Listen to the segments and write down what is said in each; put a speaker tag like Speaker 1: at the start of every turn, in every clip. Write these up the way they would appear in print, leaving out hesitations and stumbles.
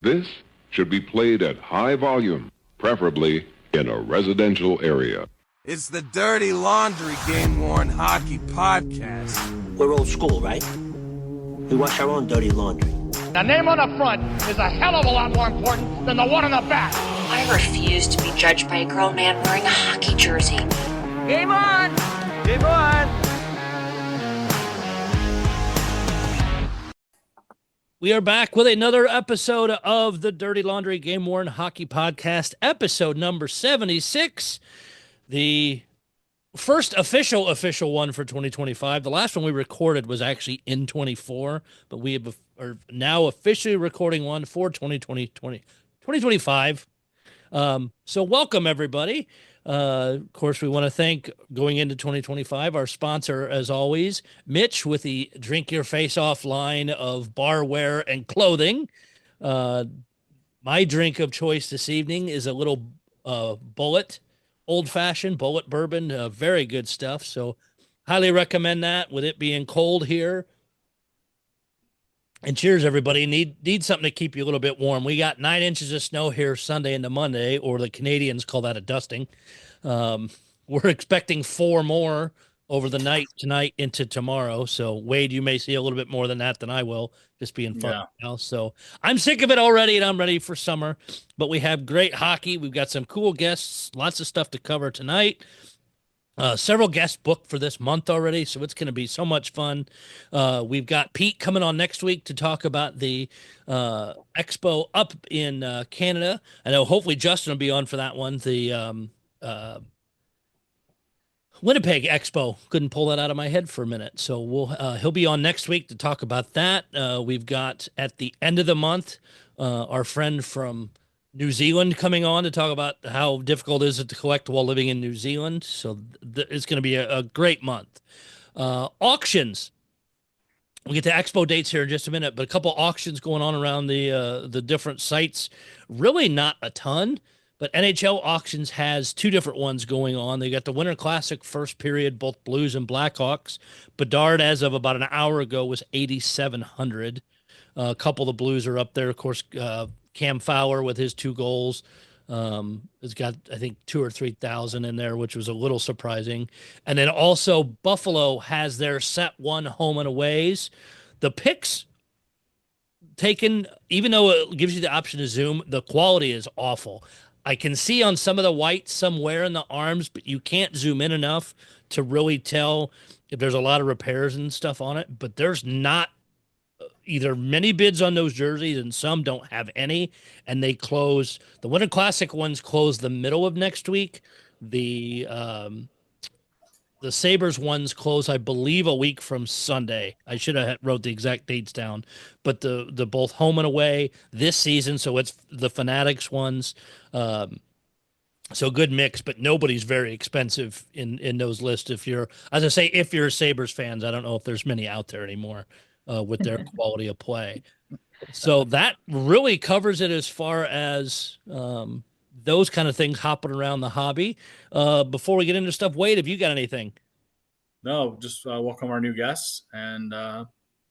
Speaker 1: This should be played at high volume, preferably in a residential area.
Speaker 2: It's the Dirty Laundry Game-Worn Hockey Podcast.
Speaker 3: We're old school, right? We wash our own dirty laundry.
Speaker 4: The name on the front is a hell of a lot more important than the one on the back.
Speaker 5: I refuse to be judged by a grown man wearing a hockey jersey.
Speaker 4: Game on!
Speaker 2: Game on!
Speaker 6: We are back with another episode of the Dirty Laundry Game Worn Hockey Podcast, episode number 76. The first official one for 2025. The last one we recorded was actually in 24, but we are now officially recording one for 2025. So welcome, everybody. Of course, we want to thank, going into 2025, our sponsor, as always, Mitch, with the Drink Your Face Off line of barware and clothing. My drink of choice this evening is a little Bullet, old-fashioned Bullet bourbon, very good stuff. So highly recommend that, with it being cold here. And cheers, everybody. Need something to keep you a little bit warm. We got 9 inches of snow here Sunday into Monday, or the Canadians call that a dusting. We're expecting 4 more over the night tonight into tomorrow. So, Wade, you may see a little bit more than that than I will, just being fun now. So I'm sick of it already, and I'm ready for summer. But we have great hockey. We've got some cool guests, lots of stuff to cover tonight. Several guests booked for this month already, so it's going to be so much fun. We've got Pete coming on next week to talk about the expo up in Canada. I know hopefully Justin will be on for that one. The Winnipeg Expo. Couldn't pull that out of my head for a minute. So he'll be on next week to talk about that. We've got at the end of the month our friend from New Zealand coming on to talk about how difficult is it to collect while living in New Zealand. So it's going to be a great month. Auctions. We'll get to expo dates here in just a minute, but a couple auctions going on around the different sites. Really not a ton, but NHL Auctions has 2 different ones going on. They got the Winter Classic first period, both Blues and Blackhawks. Bedard, as of about an hour ago, was 8,700. A couple of the Blues are up there. Of course, Cam Fowler with his 2 goals has got, I think, 2,000 or 3,000 in there, which was a little surprising. And then also Buffalo has their set 1 home and aways. The picks taken, even though it gives you the option to zoom, the quality is awful. I can see on some of the whites somewhere in the arms, but you can't zoom in enough to really tell if there's a lot of repairs and stuff on it. But there's not either many bids on those jerseys, and some don't have any, and they close. The Winter Classic ones close the middle of next week. The Sabres ones close, I believe, a week from Sunday. I should have wrote the exact dates down, but the both home and away this season, so it's the Fanatics ones. So good mix, but nobody's very expensive in those lists. If you're, as I say, if you're Sabres fans, I don't know if there's many out there anymore with their quality of play. So that really covers it as far as those kind of things hopping around the hobby. Before we get into stuff, Wade, have you got anything?
Speaker 7: No, just welcome our new guests and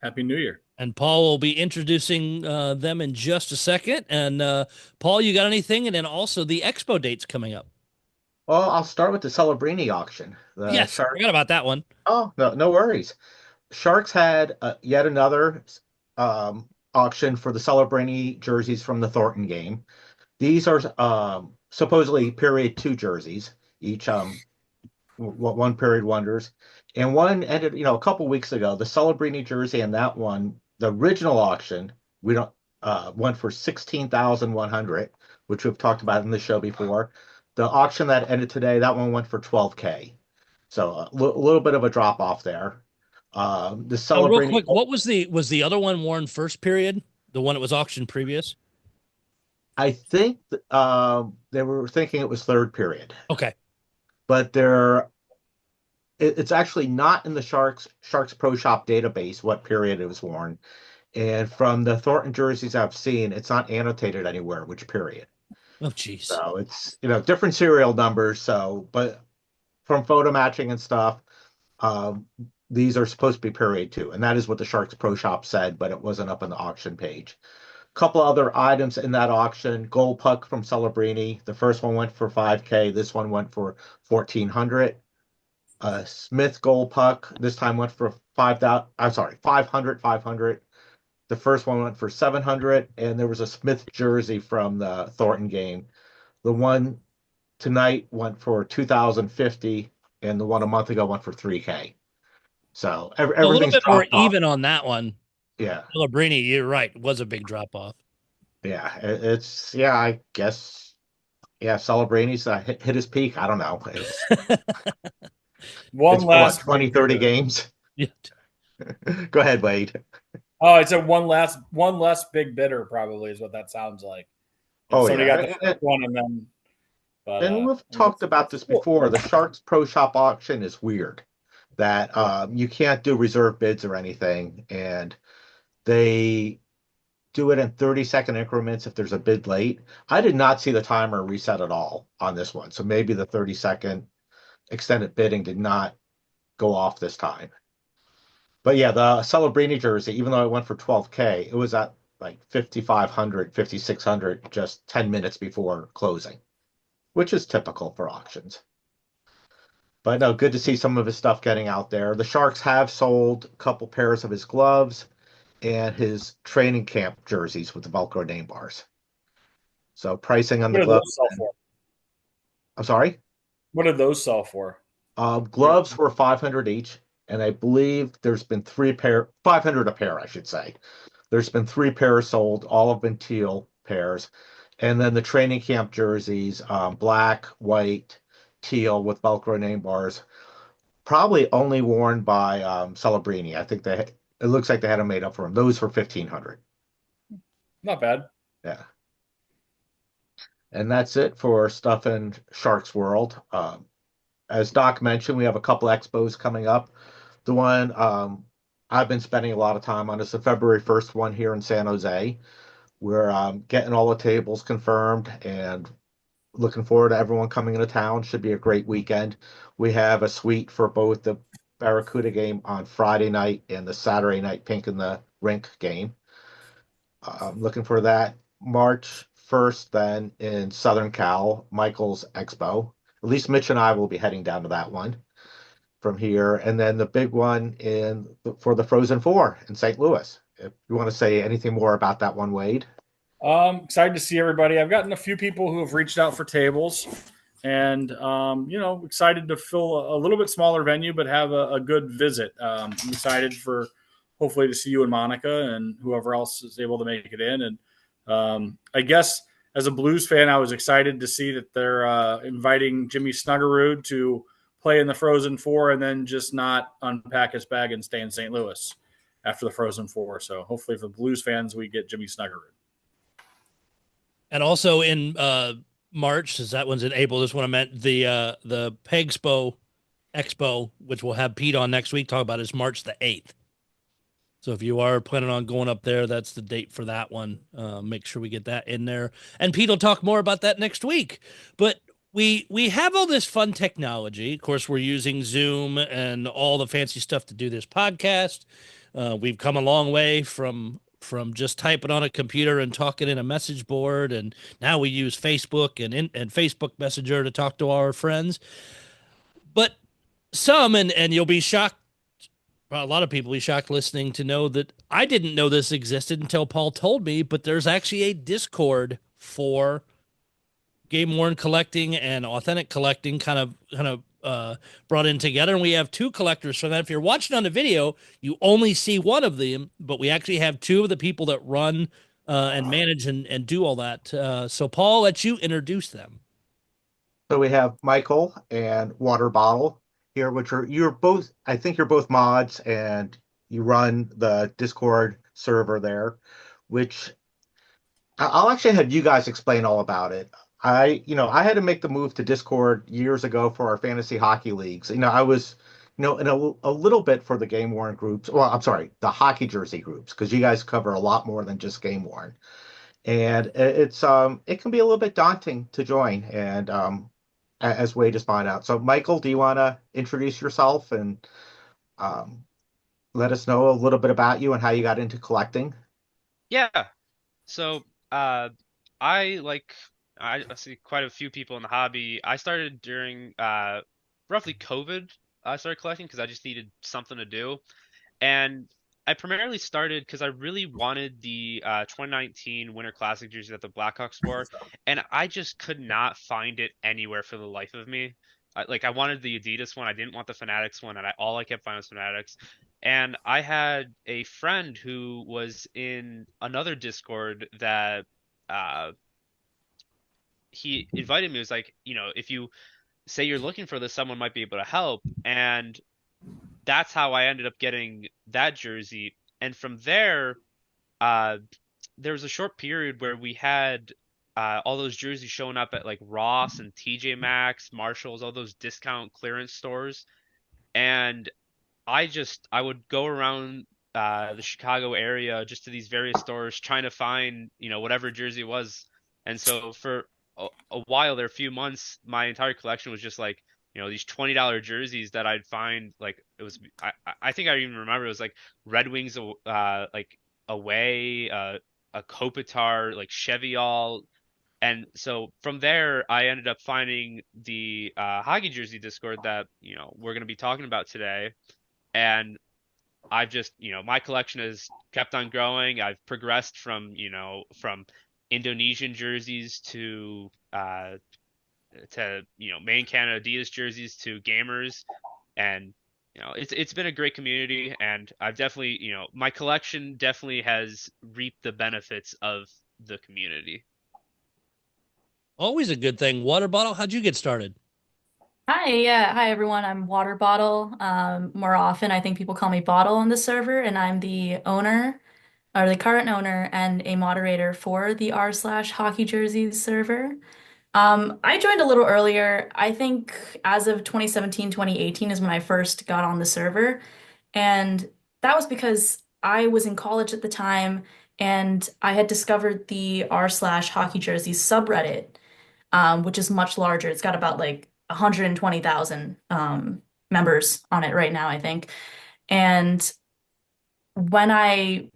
Speaker 7: Happy New Year.
Speaker 6: And Paul will be introducing them in just a second. And Paul, you got anything? And then also the expo dates coming up.
Speaker 8: Well, I'll start with the Celebrini auction.
Speaker 6: Yes, I forgot about that one.
Speaker 8: Oh, no worries. Sharks had yet another auction for the Celebrini jerseys from the Thornton game. These are supposedly period 2 jerseys, each 1 period wonders. And one ended, a couple weeks ago, the Celebrini jersey and that one, the original auction, went for $16,100, which we've talked about in the show before. The auction that ended today, that one went for $12K. So a little bit of a drop off there. The Celebrini.
Speaker 6: Real quick, what was the other one worn first period? The one that was auctioned previous?
Speaker 8: I think they were thinking it was third period.
Speaker 6: Okay.
Speaker 8: But it's actually not in the Sharks Pro Shop database what period it was worn. And from the Thornton jerseys I've seen, it's not annotated anywhere which period.
Speaker 6: Oh, geez.
Speaker 8: So it's, different serial numbers. So, but from photo matching and stuff, these are supposed to be period 2. And that is what the Sharks Pro Shop said, but it wasn't up on the auction page. couple other items in that auction. Gold puck from Celebrini. The first one went for $5K. This one went for $1,400. Smith gold puck. This time went for 5,000. I'm sorry, 500. The first one went for 700, and there was a Smith jersey from the Thornton game. The one tonight went for 2,050, and the one a month ago went for 3K. So
Speaker 6: A little
Speaker 8: everything's
Speaker 6: bit more
Speaker 8: dropped off.
Speaker 6: even on that one.
Speaker 8: Yeah,
Speaker 6: Celebrini, you're right, was a big drop off.
Speaker 8: yeah. I guess. Yeah, Celebrini's hit his peak. I don't know.
Speaker 7: One last
Speaker 8: 20, 30 games.
Speaker 6: Yeah.
Speaker 8: Go ahead, Wade.
Speaker 7: Oh, it's a one less big bidder probably is what that sounds like.
Speaker 8: Oh,
Speaker 7: Somebody
Speaker 8: yeah.
Speaker 7: got the first one and then. But,
Speaker 8: And we've talked about this before. The Sharks Pro Shop auction is weird. That you can't do reserve bids or anything, and they do it in 30-second increments if there's a bid late. I did not see the timer reset at all on this one, so maybe the 30-second extended bidding did not go off this time. But yeah, the Celebrini jersey, even though it went for 12K, it was at like 5,500, 5,600 just 10 minutes before closing, which is typical for auctions. But no, good to see some of his stuff getting out there. The Sharks have sold a couple pairs of his gloves and his training camp jerseys with the Velcro name bars. So pricing on the
Speaker 7: what did
Speaker 8: gloves.
Speaker 7: those sell for?
Speaker 8: I'm sorry?
Speaker 7: What did those sell for?
Speaker 8: Gloves were 500 each, and I believe there's been 500 a pair, I should say. There's been 3 pairs sold, all have been teal pairs. And then the training camp jerseys, black, white, teal with Velcro name bars, probably only worn by Celebrini. I think it looks like they had them made up for him. Those were 1,500.
Speaker 7: Not bad.
Speaker 8: Yeah. And that's it for stuff in Sharks World. As Doc mentioned, we have a couple expos coming up. The one I've been spending a lot of time on is the February 1st one here in San Jose. We're getting all the tables confirmed and looking forward to everyone coming into town. Should be a great weekend. We have a suite for both the Barracuda game on Friday night and the Saturday night Pink in the Rink game. I'm looking for that. March 1st, then in Southern Cal, Michael's Expo. At least Mitch and I will be heading down to that one from here. And then the big one for the Frozen Four in St. Louis. If you want to say anything more about that one, Wade.
Speaker 7: Excited to see everybody. I've gotten a few people who have reached out for tables, and excited to fill a little bit smaller venue, but have a good visit. I'm excited for hopefully to see you and Monica and whoever else is able to make it in. And I guess as a Blues fan, I was excited to see that they're inviting Jimmy Snuggerud to play in the Frozen Four and then just not unpack his bag and stay in St. Louis after the Frozen Four. So hopefully for Blues fans, we get Jimmy Snuggerud.
Speaker 6: And also in March, because that one's in April, this one I meant the Pegspo Expo, which we'll have Pete on next week, talk about, is March the 8th. So if you are planning on going up there, that's the date for that one. Make sure we get that in there. And Pete will talk more about that next week. But we have all this fun technology. Of course, we're using Zoom and all the fancy stuff to do this podcast. We've come a long way from just typing on a computer and talking in a message board, and now we use Facebook and Facebook Messenger to talk to our friends. But some, and you'll be shocked, well, a lot of people will be shocked listening to know that I didn't know this existed until Paul told me, but there's actually a Discord for game worn collecting and authentic collecting kind of brought in together, and we have 2 collectors for that. If you're watching on the video, you only see one of them, but we actually have 2 of the people that run and manage and do all that. So Paul, let you introduce them.
Speaker 8: So we have Michael and Water Bottle here, which you're both, I think you're both mods, and you run the Discord server there, which I'll actually have you guys explain all about it. I had to make the move to Discord years ago for our fantasy hockey leagues. I was, in a little bit for the game worn groups. Well, I'm sorry, the hockey jersey groups, because you guys cover a lot more than just game worn. And it can be a little bit daunting to join. And as Wade just found out. So Michael, do you want to introduce yourself and let us know a little bit about you and how you got into collecting?
Speaker 9: Yeah. So, uh, I like I see quite a few people in the hobby. I started during roughly COVID. I started collecting because I just needed something to do, and I primarily started because I really wanted the 2019 Winter Classic jersey that the Blackhawks wore, and I just could not find it anywhere for the life of me. I wanted the Adidas one, I didn't want the Fanatics one, and all I kept finding was Fanatics. And I had a friend who was in another Discord that uh, he invited me. It was like, if you say you're looking for this, someone might be able to help. And that's how I ended up getting that jersey. And from there, uh, there was a short period where we had all those jerseys showing up at like Ross and TJ Maxx, Marshalls, all those discount clearance stores. And I would go around the Chicago area just to these various stores trying to find, whatever jersey it was. And so for a while there, a few months, my entire collection was just like, these $20 jerseys that I'd find like it was I think I even remember it was like Red Wings like away, a Kopitar, like Cheviot. And so from there, I ended up finding the hockey jersey Discord that, we're going to be talking about today. And I've just, my collection has kept on growing. I've progressed from Indonesian jerseys to main Canada Adidas jerseys to gamers, and it's been a great community, and I've definitely, my collection definitely has reaped the benefits of the community.
Speaker 6: Always a good thing. Water bottle, how'd you get started?
Speaker 10: Hi, yeah. Hi, everyone. I'm Water Bottle. More often, I think people call me Bottle on the server, and I'm the owner or the current owner and a moderator for the r/hockey jerseys server. I joined a little earlier. I think as of 2017, 2018 is when I first got on the server. And that was because I was in college at the time and I had discovered the r/hockey jerseys subreddit, which is much larger. It's got about like 120,000 members on it right now, I think. And when I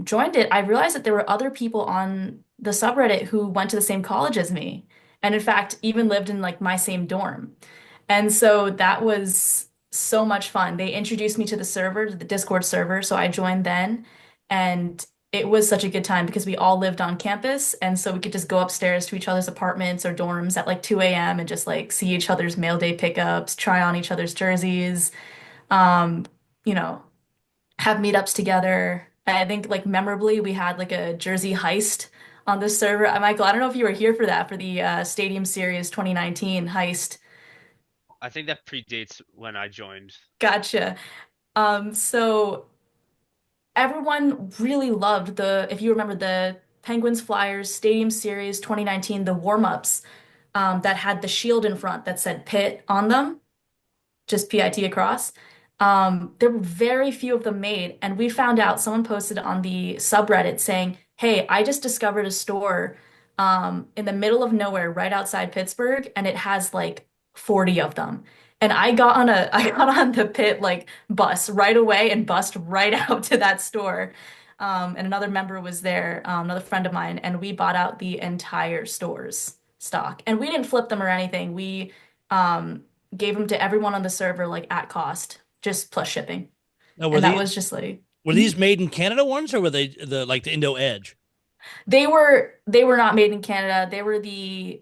Speaker 10: joined it, I realized that there were other people on the subreddit who went to the same college as me, and in fact, even lived in like my same dorm. And so that was so much fun. They introduced me to the server, to the Discord server, so I joined then, and it was such a good time because we all lived on campus, and so we could just go upstairs to each other's apartments or dorms at like 2 a.m. and just like see each other's mail day pickups, try on each other's jerseys, um, you know, have meetups together. And I think like memorably we had like a jersey heist on this server. Michael, I don't know if you were here for that for the Stadium Series 2019 heist.
Speaker 9: I think that predates when I joined.
Speaker 10: Gotcha. So everyone really loved if you remember the Penguins Flyers Stadium Series 2019, the warm-ups that had the shield in front that said Pit on them, just PIT across. There were very few of them made, and we found out someone posted on the subreddit saying, "Hey, I just discovered a store in the middle of nowhere right outside Pittsburgh, and it has like 40 of them." And I got on the Pit like bus right away and bussed right out to that store. And another member was there, another friend of mine, and we bought out the entire store's stock. And we didn't flip them or anything. We gave them to everyone on the server like at cost, just plus shipping.
Speaker 6: Now,
Speaker 10: And that was just like
Speaker 6: were these made in Canada ones, or were they the Indo Edge?
Speaker 10: they were not made in Canada. They were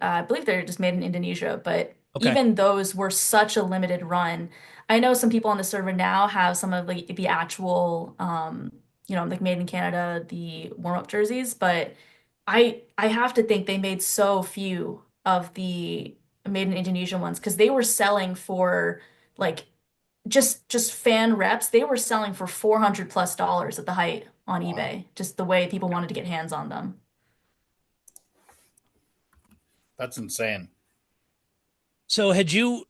Speaker 10: I believe they're just made in Indonesia, but
Speaker 6: Okay.
Speaker 10: even those were such a limited run. I know some people on the server now have some of like the actual like made in Canada, the warm-up jerseys, but I have to think they made so few of the made in Indonesia ones because they were selling for like just fan reps, they were selling for $400+ at the height on eBay, just the way people wanted to get hands on them.
Speaker 7: That's insane.
Speaker 6: So had you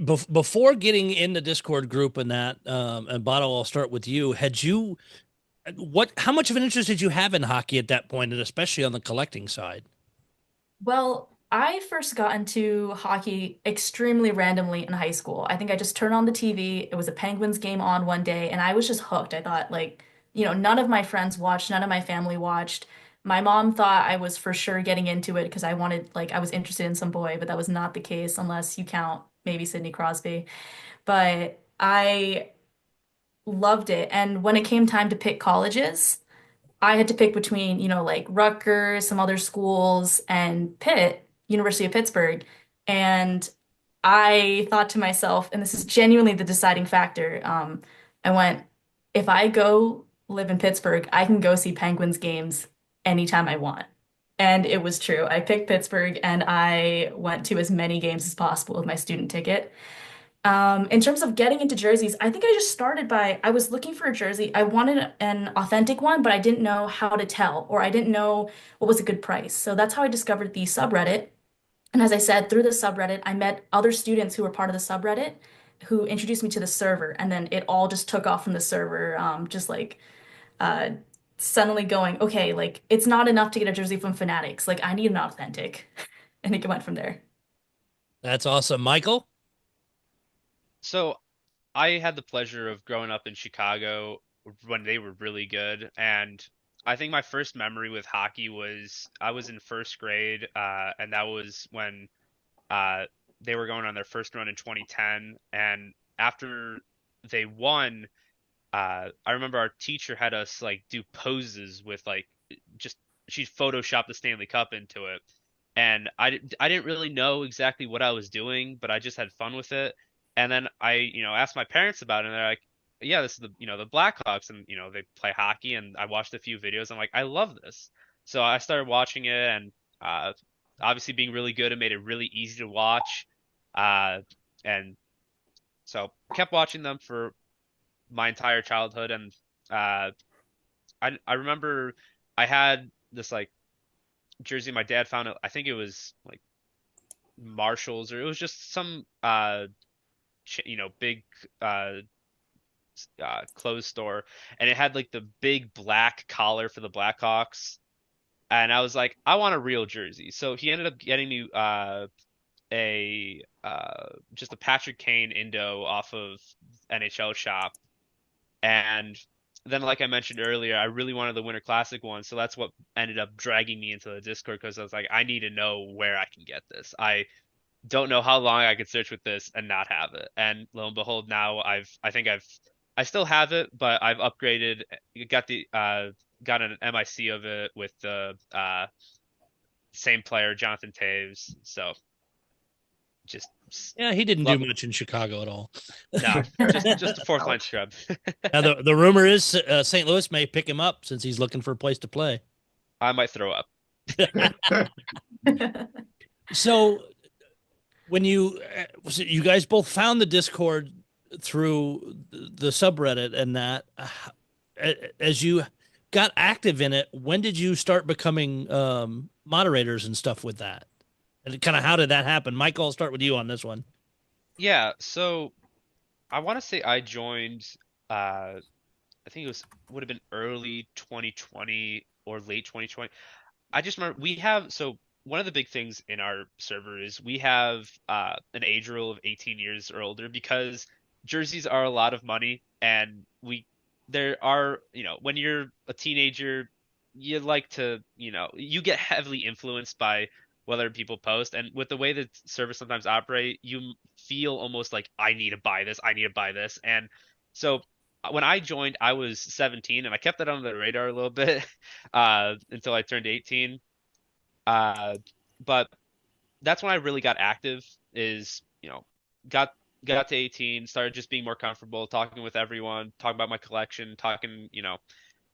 Speaker 6: before getting in the Discord group and that and Bottle, I'll start with you. Had you how much of an interest did you have in hockey at that point, and especially on the collecting side?
Speaker 10: Well, I first got into hockey extremely randomly in high school. I think I just turned on the TV. It was a Penguins game on one day, and I was just hooked. I thought, like, none of my friends watched, none of my family watched. My mom thought I was for sure getting into it because I wanted, like, I was interested in some boy, but that was not the case unless you count maybe Sidney Crosby. But I loved it. And when it came time to pick colleges, I had to pick between, like Rutgers, some other schools, and Pitt, University of Pittsburgh. And I thought to myself, and this is genuinely the deciding factor, I went, if I go live in Pittsburgh, I can go see Penguins games anytime I want. And it was true. I picked Pittsburgh and I went to as many games as possible with my student ticket. In terms of getting into jerseys, I think I just started by I was looking for a jersey. I wanted an authentic one, but I didn't know how to tell, or I didn't know what was a good price. So that's how I discovered the subreddit. And as I said, through the subreddit, I met other students who were part of the subreddit who introduced me to the server, and then it all just took off from the server, just like uh, suddenly going, okay, like it's not enough to get a jersey from Fanatics. Like I need an authentic, and it went from there.
Speaker 6: That's awesome. Michael?
Speaker 9: So I had the pleasure of growing up in Chicago when they were really good, and I think my first memory with hockey was I was in first grade, and that was when uh, they were going on their first run in 2010, and after they won, I remember our teacher had us like do poses with like just she photoshopped the Stanley Cup into it, and I didn't really know exactly what I was doing, but I just had fun with it. And then I asked my parents about it, and they're like, "Yeah, this is the Blackhawks, and they play hockey." And I watched a few videos. I'm like, I love this. So I started watching it, and uh, obviously being really good, it made it really easy to watch. Uh, and so kept watching them for my entire childhood, and uh, I remember I had this like jersey my dad found it. I think it was like Marshalls, or it was just some big uh, clothes store, and it had like the big black collar for the Blackhawks, and I was like, I want a real jersey. So he ended up getting me a just a Patrick Kane Indo off of NHL Shop, and then like I mentioned earlier, I really wanted the Winter Classic one, so that's what ended up dragging me into the Discord because I was like, I need to know where I can get this. I don't know how long I could search with this and not have it. And lo and behold, now I still have it, but I've upgraded, got an MIC of it with the same player, Jonathan Taves. So just
Speaker 6: Yeah, he didn't do much in Chicago at all.
Speaker 9: No, just a fourth line scrub.
Speaker 6: Now, the rumor is St. Louis may pick him up since he's looking for a place to play.
Speaker 9: I might throw up.
Speaker 6: So when you guys both found the Discord through the subreddit and that, as you got active in it, when did you start becoming moderators and stuff with that? And kind of how did that happen? Michael, I'll start with you on this one.
Speaker 9: Yeah, so I want to say I joined, I think would have been early 2020 or late 2020. I just remember so one of the big things in our server is we have an age rule of 18 years or older because jerseys are a lot of money, and there are, when you're a teenager, you like to, you get heavily influenced by whether people post, and with the way that servers sometimes operate, you feel almost like I need to buy this, and so when I joined, I was 17, and I kept it under the radar a little bit until I turned 18. But that's when I really got active. Is got to 18, started just being more comfortable talking with everyone, talking about my collection, talking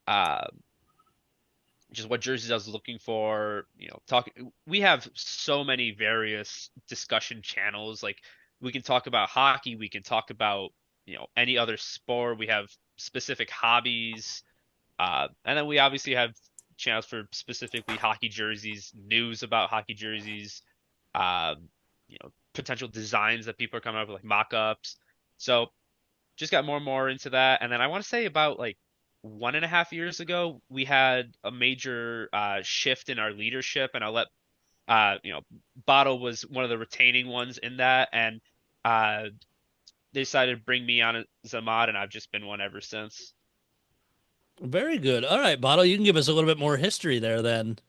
Speaker 9: uh, just what jerseys I was looking for. We have so many various discussion channels. Like we can talk about hockey, we can talk about any other sport. We have specific hobbies, and then we obviously have channels for specifically hockey jerseys, news about hockey jerseys, um, potential designs that people are coming up with, like mock-ups. So just got more and more into that. And then I want to say about like 1.5 years ago, we had a major shift in our leadership, and I'll let Bottle was one of the retaining ones in that, and uh, they decided to bring me on as a mod, and I've just been one ever since.
Speaker 6: Very good. All right, Bottle, you can give us a little bit more history there then.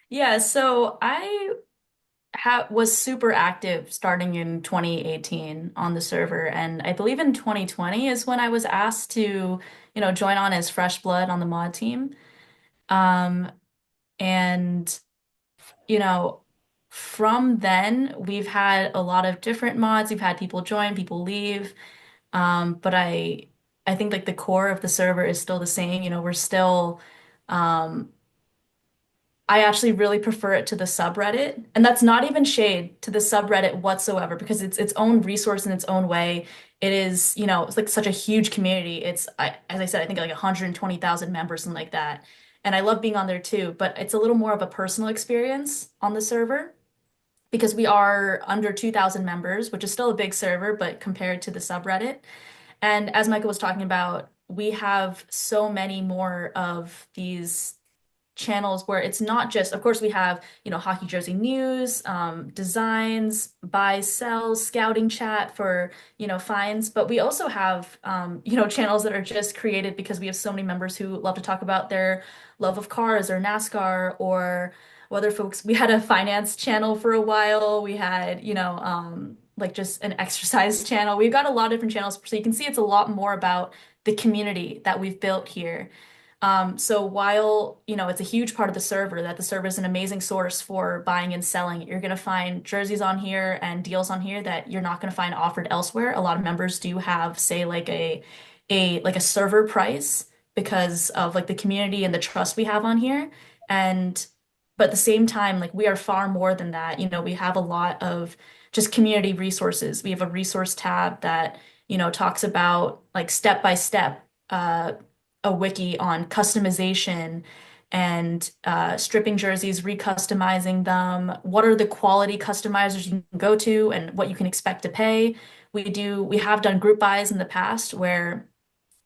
Speaker 10: Yeah, so I was super active starting in 2018 on the server, and I believe in 2020 is when I was asked to, join on as fresh blood on the mod team. Um, and you know, from then we've had a lot of different mods. We've had people join, people leave. But I think like the core of the server is still the same. We're still um I actually really prefer it to the subreddit. And that's not even shade to the subreddit whatsoever because it's its own resource in its own way. It is, it's like such a huge community. As I said, I think like 120,000 members, something like that. And I love being on there too, but it's a little more of a personal experience on the server because we are under 2,000 members, which is still a big server, but compared to the subreddit. And as Michael was talking about, we have so many more of these channels where it's not just, of course, we have, hockey jersey news, designs, buys, sells, scouting chat for, finds, but we also have, channels that are just created because we have so many members who love to talk about their love of cars or NASCAR or whether folks, we had a finance channel for a while. We had, like just an exercise channel. We've got a lot of different channels. So you can see it's a lot more about the community that we've built here. So while, it's a huge part of the server, that the server is an amazing source for buying and selling, you're going to find jerseys on here and deals on here that you're not going to find offered elsewhere. A lot of members do have, say, like a server price because of like the community and the trust we have on here. But at the same time, like we are far more than that. We have a lot of just community resources. We have a resource tab that, talks about like step by step, a wiki on customization and stripping jerseys, recustomizing them. What are the quality customizers you can go to and what you can expect to pay? We have done group buys in the past where,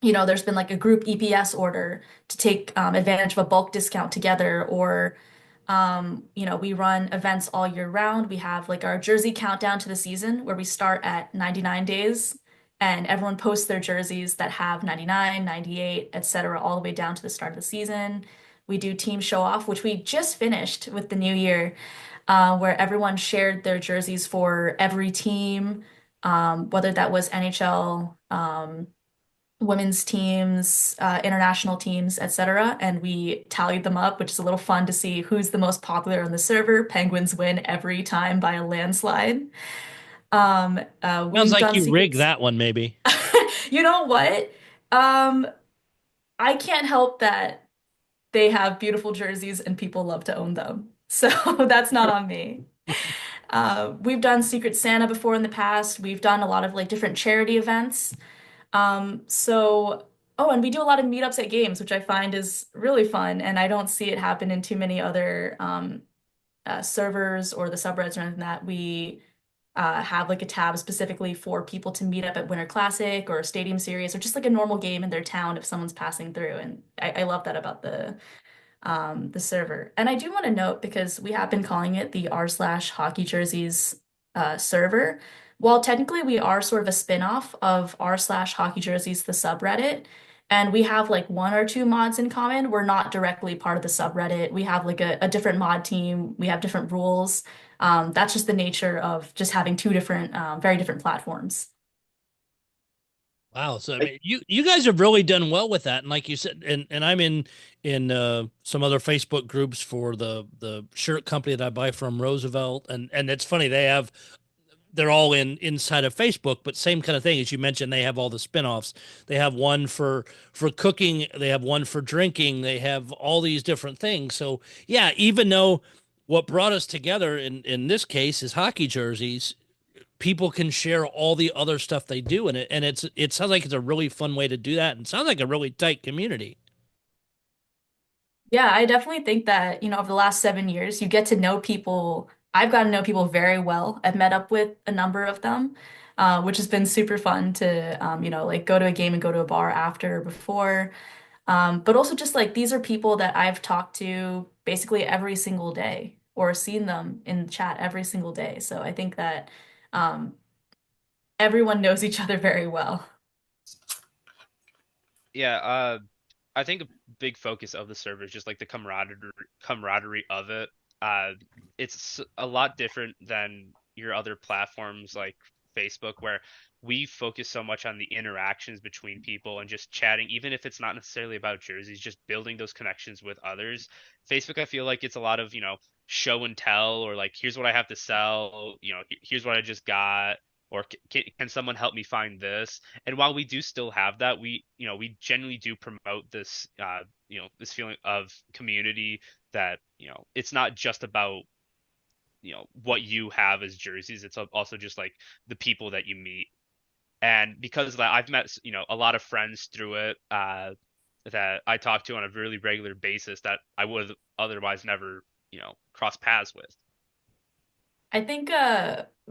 Speaker 10: there's been like a group EPS order to take advantage of a bulk discount together or we run events all year round. We have like our jersey countdown to the season where we start at 99 days and everyone posts their jerseys that have 99, 98, etc., all the way down to the start of the season. We do team show off, which we just finished with the new year, where everyone shared their jerseys for every team, whether that was NHL, women's teams, international teams, etc. And we tallied them up, which is a little fun to see who's the most popular on the server. Penguins win every time by a landslide.
Speaker 6: Sounds like you rigged that one, maybe.
Speaker 10: You know what? I can't help that they have beautiful jerseys and people love to own them. So that's not on me. We've done Secret Santa before in the past. We've done a lot of like different charity events. And we do a lot of meetups at games, which I find is really fun, and I don't see it happen in too many other servers or the subreddits or anything that we have like a tab specifically for people to meet up at Winter Classic or Stadium Series or just like a normal game in their town if someone's passing through. And I love that about the server. And I do want to note because we have been calling it the r/hockey jerseys server. While technically we are sort of a spin-off of r/hockey jerseys, the subreddit, and we have like one or two mods in common, we're not directly part of the subreddit. We have like a different mod team. We have different rules. That's just the nature of just having two different, very different platforms.
Speaker 6: Wow. So I mean, you guys have really done well with that. And like you said, and I'm in some other Facebook groups for the shirt company that I buy from, Roosevelt. And it's funny, they're all inside of Facebook, but same kind of thing. As you mentioned, they have all the spinoffs. They have one for cooking, they have one for drinking, they have all these different things. So yeah, even though what brought us together in this case is hockey jerseys, people can share all the other stuff they do in it. And it sounds like it's a really fun way to do that. And it sounds like a really tight community.
Speaker 10: Yeah, I definitely think that, over the last 7 years, you get to know people. I've gotten to know people very well. I've met up with a number of them, which has been super fun to, like go to a game and go to a bar after or before. But also just like these are people that I've talked to basically every single day or seen them in chat every single day. So I think that um, everyone knows each other very well.
Speaker 9: Yeah, I think a big focus of the server is just like the camaraderie of it. It's a lot different than your other platforms like Facebook, where we focus so much on the interactions between people and just chatting, even if it's not necessarily about jerseys, just building those connections with others. Facebook, I feel like it's a lot of, show and tell, or like, here's what I have to sell, here's what I just got, or can someone help me find this? And while we do still have that, we generally do promote this, this feeling of community, that, it's not just about, what you have as jerseys. It's also just like the people that you meet. And because of that, I've met, a lot of friends through it, that I talk to on a really regular basis that I would otherwise never, cross paths with.
Speaker 10: I think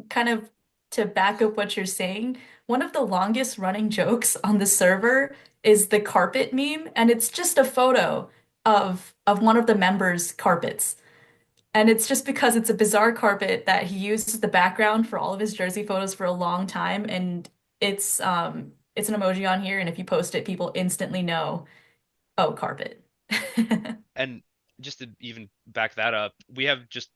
Speaker 10: kind of to back up what you're saying, one of the longest running jokes on the server is the carpet meme, and it's just a photo of one of the members' carpets. And it's just because it's a bizarre carpet that he used as the background for all of his jersey photos for a long time, and it's an emoji on here, and if you post it, people instantly know, oh, carpet.
Speaker 9: And just to even back that up,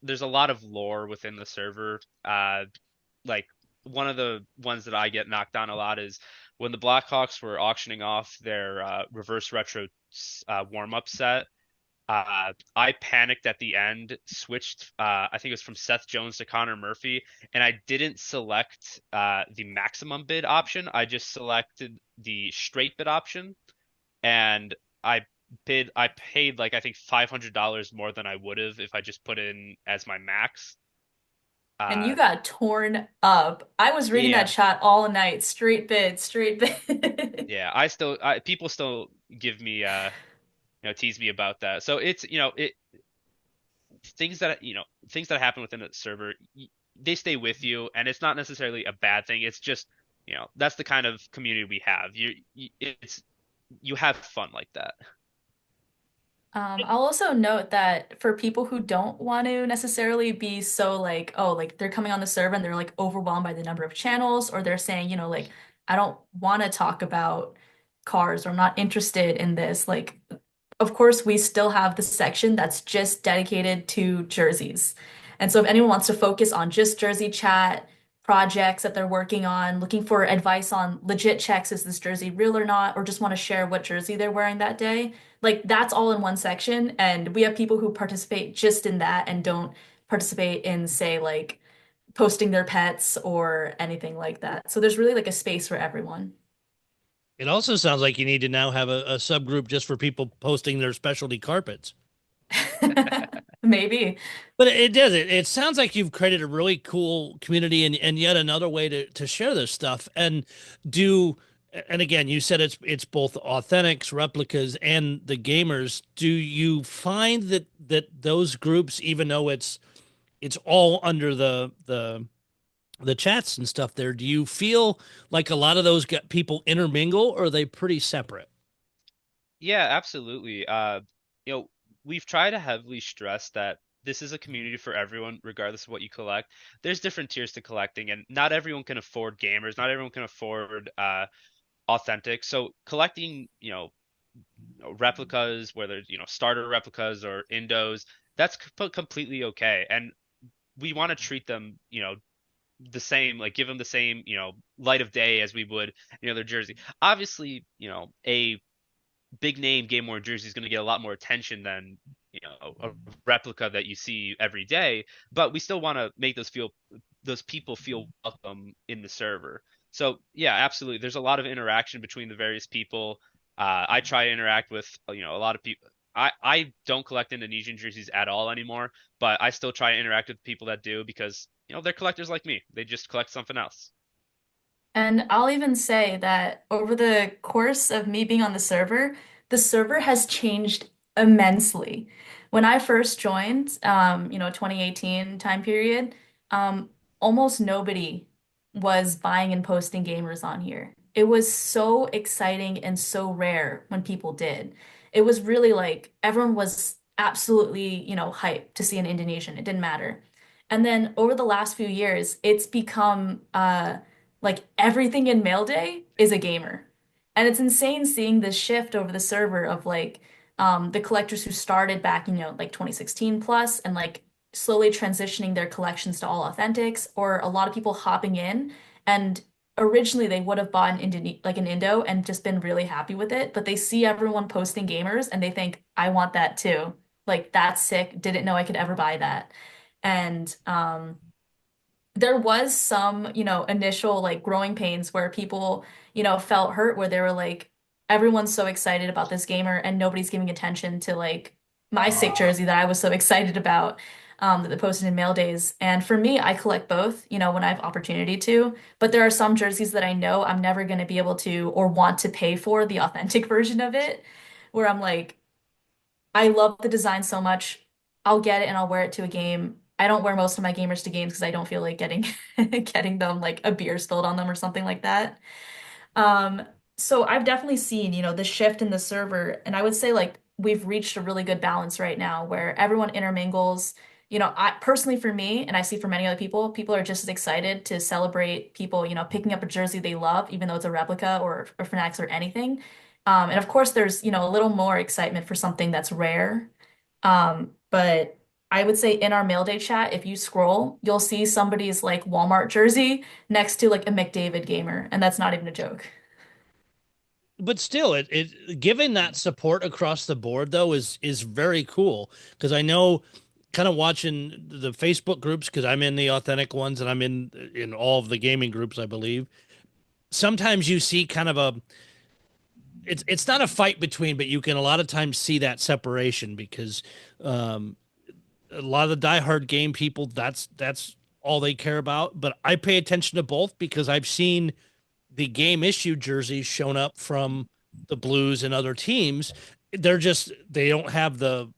Speaker 9: there's a lot of lore within the server. Like, one of the ones that I get knocked on a lot is when the Blackhawks were auctioning off their reverse retro warm-up set. I panicked at the end, switched, I think it was from Seth Jones to Connor Murphy, and I didn't select the maximum bid option. I just selected the straight bid option, and I paid like, I think $500 more than I would have if I just put in as my max.
Speaker 10: And you got torn up. I was reading
Speaker 9: Yeah,
Speaker 10: that chat all night. Straight bid, straight bid.
Speaker 9: yeah. People still give me, tease me about that. So it's, things that happen within a server, they stay with you, and it's not necessarily a bad thing. It's just, that's the kind of community we have. You have fun like that.
Speaker 10: I'll also note that for people who don't want to necessarily be so like, oh, like they're coming on the server and they're like overwhelmed by the number of channels, or they're saying, like, I don't want to talk about cars, or I'm not interested in this. Like, of course, we still have the section that's just dedicated to jerseys. And so if anyone wants to focus on just jersey chat, projects that they're working on, looking for advice on legit checks, is this jersey real or not, or just want to share what jersey they're wearing that day, like that's all in one section. And we have people who participate just in that and don't participate in, say, like posting their pets or anything like that. So there's really like a space for everyone.
Speaker 6: It also sounds like you need to now have a subgroup just for people posting their specialty carpets.
Speaker 10: Maybe.
Speaker 6: But it does. It sounds like you've created a really cool community, and yet another way to share this stuff. And again, you said it's both authentics, replicas, and the gamers. Do you find that those groups, even though it's all under the chats and stuff there, do you feel like a lot of those people intermingle, or are they pretty separate?
Speaker 9: Yeah, absolutely. We've tried to heavily stress that this is a community for everyone, regardless of what you collect. There's different tiers to collecting, and not everyone can afford gamers. Not everyone can afford authentic. So collecting, replicas, whether starter replicas or indos, that's completely okay. And we want to treat them, the same, like give them the same, light of day as we would their jersey. Obviously, a big name game worn jersey is going to get a lot more attention than a replica that you see every day, but we still want to make those people feel welcome in the server. So yeah, absolutely, there's a lot of interaction between the various people. I try to interact with a lot of people. I don't collect Indonesian jerseys at all anymore, but I still try to interact with people that do, because they're collectors like me. They just collect something else.
Speaker 10: And I'll even say that over the course of me being on the server has changed immensely. When I first joined, 2018 time period, almost nobody was buying and posting gamers on here. It was so exciting and so rare when people did. It was really like everyone was absolutely, hyped to see an Indonesian. It didn't matter. And then over the last few years, it's become like everything in Mail Day is a gamer. And it's insane seeing this shift over the server of like the collectors who started back, like 2016 plus and like slowly transitioning their collections to all authentics, or a lot of people hopping in and originally they would have bought an Indo and just been really happy with it, but they see everyone posting gamers and they think, I want that too. Like that's sick. Didn't know I could ever buy that. And there was some, initial like growing pains where people, felt hurt where they were like, everyone's so excited about this gamer and nobody's giving attention to like my sick jersey that I was so excited about that they posted in mail days. And for me, I collect both, when I have opportunity to, but there are some jerseys that I know I'm never going to be able to or want to pay for the authentic version of it, where I'm like, I love the design so much. I'll get it and I'll wear it to a game. I don't wear most of my gamers to games because I don't feel like getting getting them like a beer spilled on them or something like that. Um, so I've definitely seen, the shift in the server, and I would say like we've reached a really good balance right now where everyone intermingles. I personally for me, and I see for many other people, people are just as excited to celebrate people, picking up a jersey they love, even though it's a replica or Fanatics or anything. And of course, there's, a little more excitement for something that's rare. But I would say in our mail day chat, if you scroll, you'll see somebody's like Walmart jersey next to like a McDavid gamer, and that's not even a joke.
Speaker 6: But still, it giving that support across the board though is very cool because I know kind of watching the Facebook groups because I'm in the authentic ones and I'm in all of the gaming groups, I believe. Sometimes you see kind of a it's not a fight between, but you can a lot of times see that separation because a lot of the diehard game people that's all they care about. But I pay attention to both because I've seen the game issue jerseys shown up from the Blues and other teams. They don't have the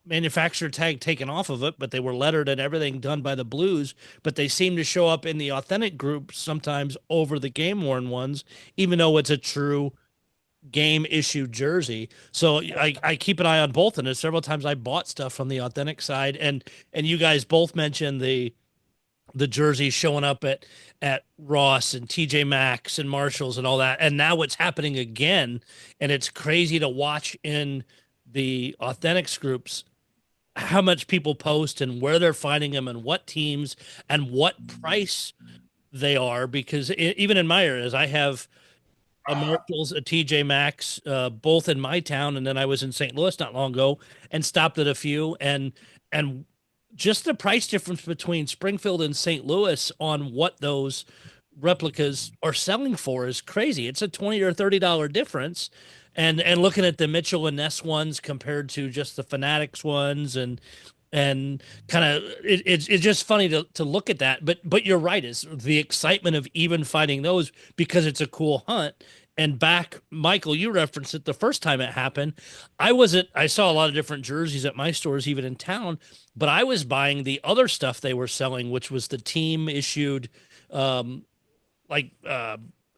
Speaker 6: manufacturer tag taken off of it, but they were lettered and everything done by the Blues, but they seem to show up in the authentic groups sometimes over the game worn ones, even though it's a true game issue jersey. So I keep an eye on both, and several times I bought stuff from the authentic side, and you guys both mentioned the jerseys showing up at Ross and TJ Maxx and Marshalls and all that. And now it's happening again. And it's crazy to watch in the authentics groups how much people post and where they're finding them and what teams and what price they are. Because even in my areas, I have a Marshalls, a TJ Maxx, both in my town. And then I was in St. Louis not long ago and stopped at a few and just the price difference between Springfield and St. Louis on what those replicas are selling for is crazy. It's a $20 or $30 difference. And looking at the Mitchell and Ness ones compared to just the Fanatics ones and kind of it's just funny to look at that. But you're right, is the excitement of even finding those because it's a cool hunt. And back, Michael, you referenced it the first time it happened. I saw a lot of different jerseys at my stores, even in town, but I was buying the other stuff they were selling, which was the team issued, like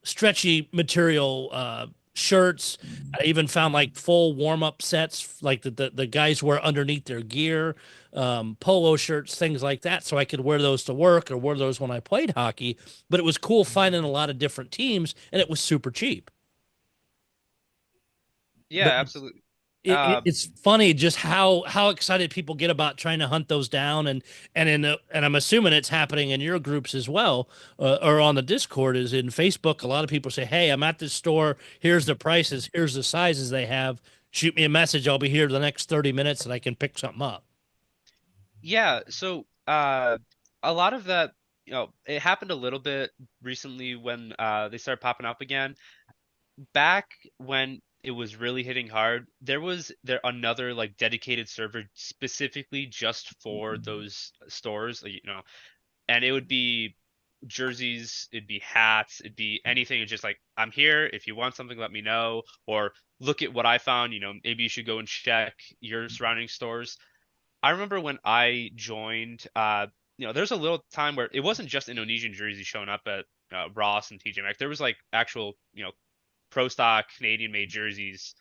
Speaker 6: stretchy material shirts. I even found like full warm up sets, like the guys wear underneath their gear, polo shirts, things like that. So I could wear those to work or wear those when I played hockey. But it was cool finding a lot of different teams, and it was super cheap.
Speaker 9: Yeah,
Speaker 6: But
Speaker 9: absolutely.
Speaker 6: it's funny just how excited people get about trying to hunt those down, and I'm assuming it's happening in your groups as well, or on the Discord. Is in Facebook. A lot of people say, "Hey, I'm at this store. Here's the prices. Here's the sizes they have. Shoot me a message. I'll be here the next 30 minutes, and I can pick something up."
Speaker 9: Yeah, so a lot of that, it happened a little bit recently when they started popping up again. Back when it was really hitting hard, there another like dedicated server specifically just for those stores, like, and it would be jerseys, it'd be hats, it'd be anything. It's just like, I'm here. If you want something, let me know. Or look at what I found. Maybe you should go and check your surrounding stores. I remember when I joined, there's a little time where it wasn't just Indonesian jerseys showing up at Ross and TJ Maxx. There was like actual, pro stock Canadian made jerseys.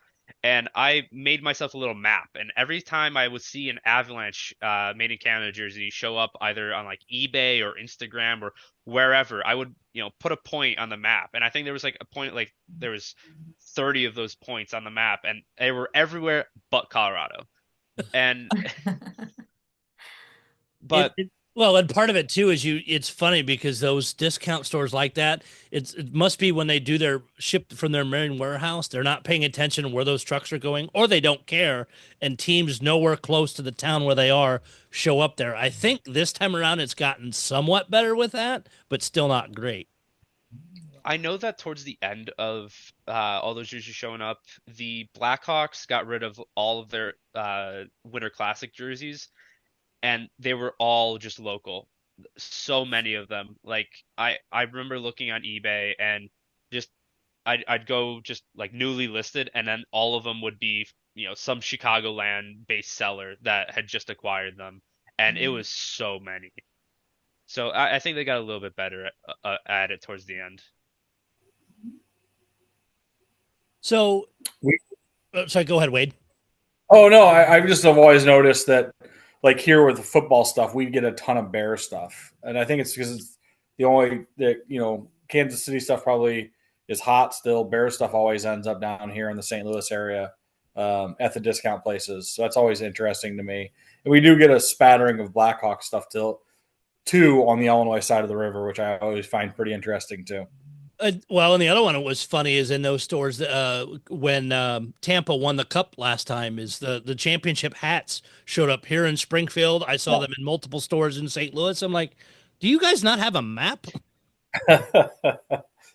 Speaker 9: and I made myself a little map. And every time I would see an Avalanche Made in Canada jersey show up either on like eBay or Instagram or wherever, I would, put a point on the map. And I think there was like a point, like there was 30 of those points on the map, and they were everywhere but Colorado. And but
Speaker 6: well, and part of it too is it's funny because those discount stores like that, it must be when they do their ship from their marine warehouse, they're not paying attention to where those trucks are going, or they don't care, and teams nowhere close to the town where they are show up there. I think this time around it's gotten somewhat better with that, but still not great.
Speaker 9: I know that towards the end of all those jerseys showing up, the Blackhawks got rid of all of their Winter Classic jerseys, and they were all just local. So many of them. Like I remember looking on eBay, and just I'd go just like newly listed, and then all of them would be some Chicagoland based seller that had just acquired them, and it was so many. So I think they got a little bit better at it towards the end.
Speaker 6: So, sorry, go ahead, Wade.
Speaker 7: Oh no, I just have always noticed that, like here with the football stuff, we get a ton of Bear stuff, and I think it's because it's the only that Kansas City stuff probably is hot still. Bear stuff always ends up down here in the St. Louis area at the discount places, so that's always interesting to me. And we do get a spattering of Blackhawk stuff too on the Illinois side of the river, which I always find pretty interesting too.
Speaker 6: Well, and the other one that was funny is in those stores when Tampa won the cup last time, is the championship hats showed up here in Springfield. I saw them in multiple stores in St. Louis. I'm like, do you guys not have a map?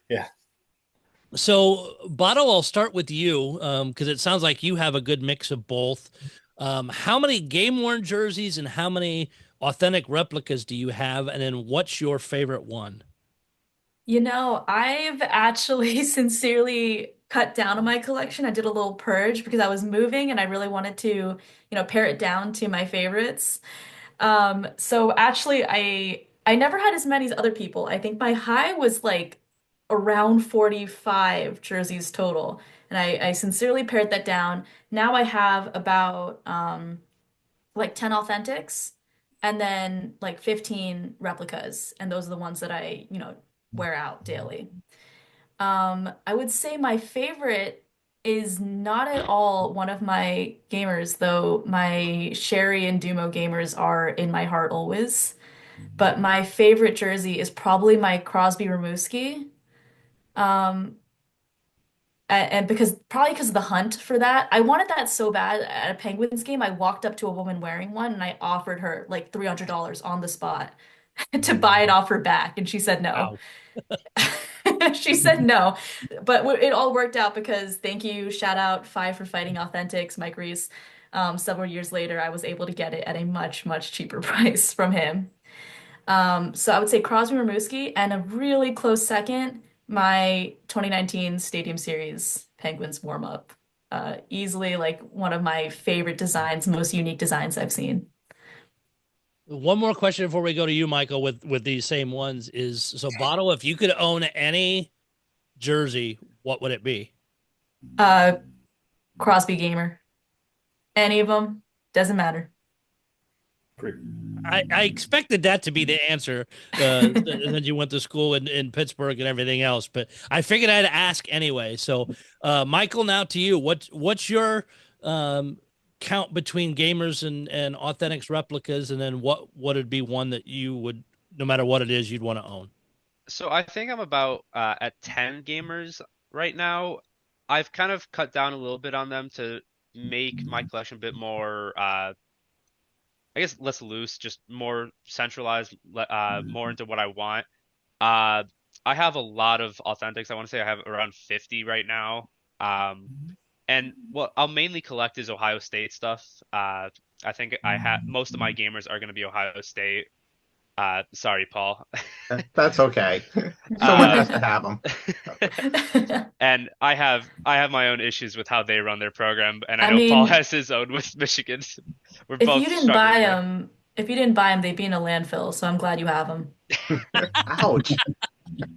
Speaker 7: Yeah.
Speaker 6: So, Bato, I'll start with you because it sounds like you have a good mix of both. How many game-worn jerseys and how many authentic replicas do you have? And then what's your favorite one?
Speaker 10: I've actually sincerely cut down on my collection. I did a little purge because I was moving and I really wanted to, pare it down to my favorites. So actually I never had as many as other people. I think my high was like around 45 jerseys total. And I sincerely pared that down. Now I have about like 10 authentics and then like 15 replicas. And those are the ones that I, wear out daily. I would say my favorite is not at all one of my gamers, though my Sherry and Dumo gamers are in my heart always. But my favorite jersey is probably my Crosby Rimouski. And because of the hunt for that, I wanted that so bad at a Penguins game. I walked up to a woman wearing one and I offered her like $300 on the spot to buy it off her back, and she said no.
Speaker 6: Wow.
Speaker 10: She said no, but it all worked out because thank you, shout out Five for Fighting Authentics, Mike Reese. Several years later, I was able to get it at a much, much cheaper price from him. So I would say Crosby Rimouski, and a really close second, my 2019 Stadium Series Penguins warm-up. Easily like one of my favorite designs, most unique designs I've seen.
Speaker 6: One more question before we go to you, Michael, with these same ones is, so Bato, if you could own any jersey, what would it be?
Speaker 10: Crosby Gamer. Any of them, doesn't matter.
Speaker 6: I expected that to be the answer, that you went to school in Pittsburgh and everything else, but I figured I'd ask anyway. So, Michael, now to you. What's your count between gamers and authentics replicas, and then what would be one that you would, no matter what it is, you'd want to own?
Speaker 9: So I think I'm about at 10 gamers right now. I've kind of cut down a little bit on them to make my collection a bit more, I guess less loose, just more centralized, more into what I want. I have a lot of authentics. I want to say I have around 50 right now. And what I'll mainly collect is Ohio State stuff. I think most of my gamers are going to be Ohio State. Sorry, Paul.
Speaker 8: That's okay. Someone has to have them.
Speaker 9: And I have my own issues with how they run their program, and I know Paul has his own with Michigan. We're
Speaker 10: if
Speaker 9: both
Speaker 10: you didn't buy them, they'd be in a landfill. So I'm glad you have them.
Speaker 8: Ouch!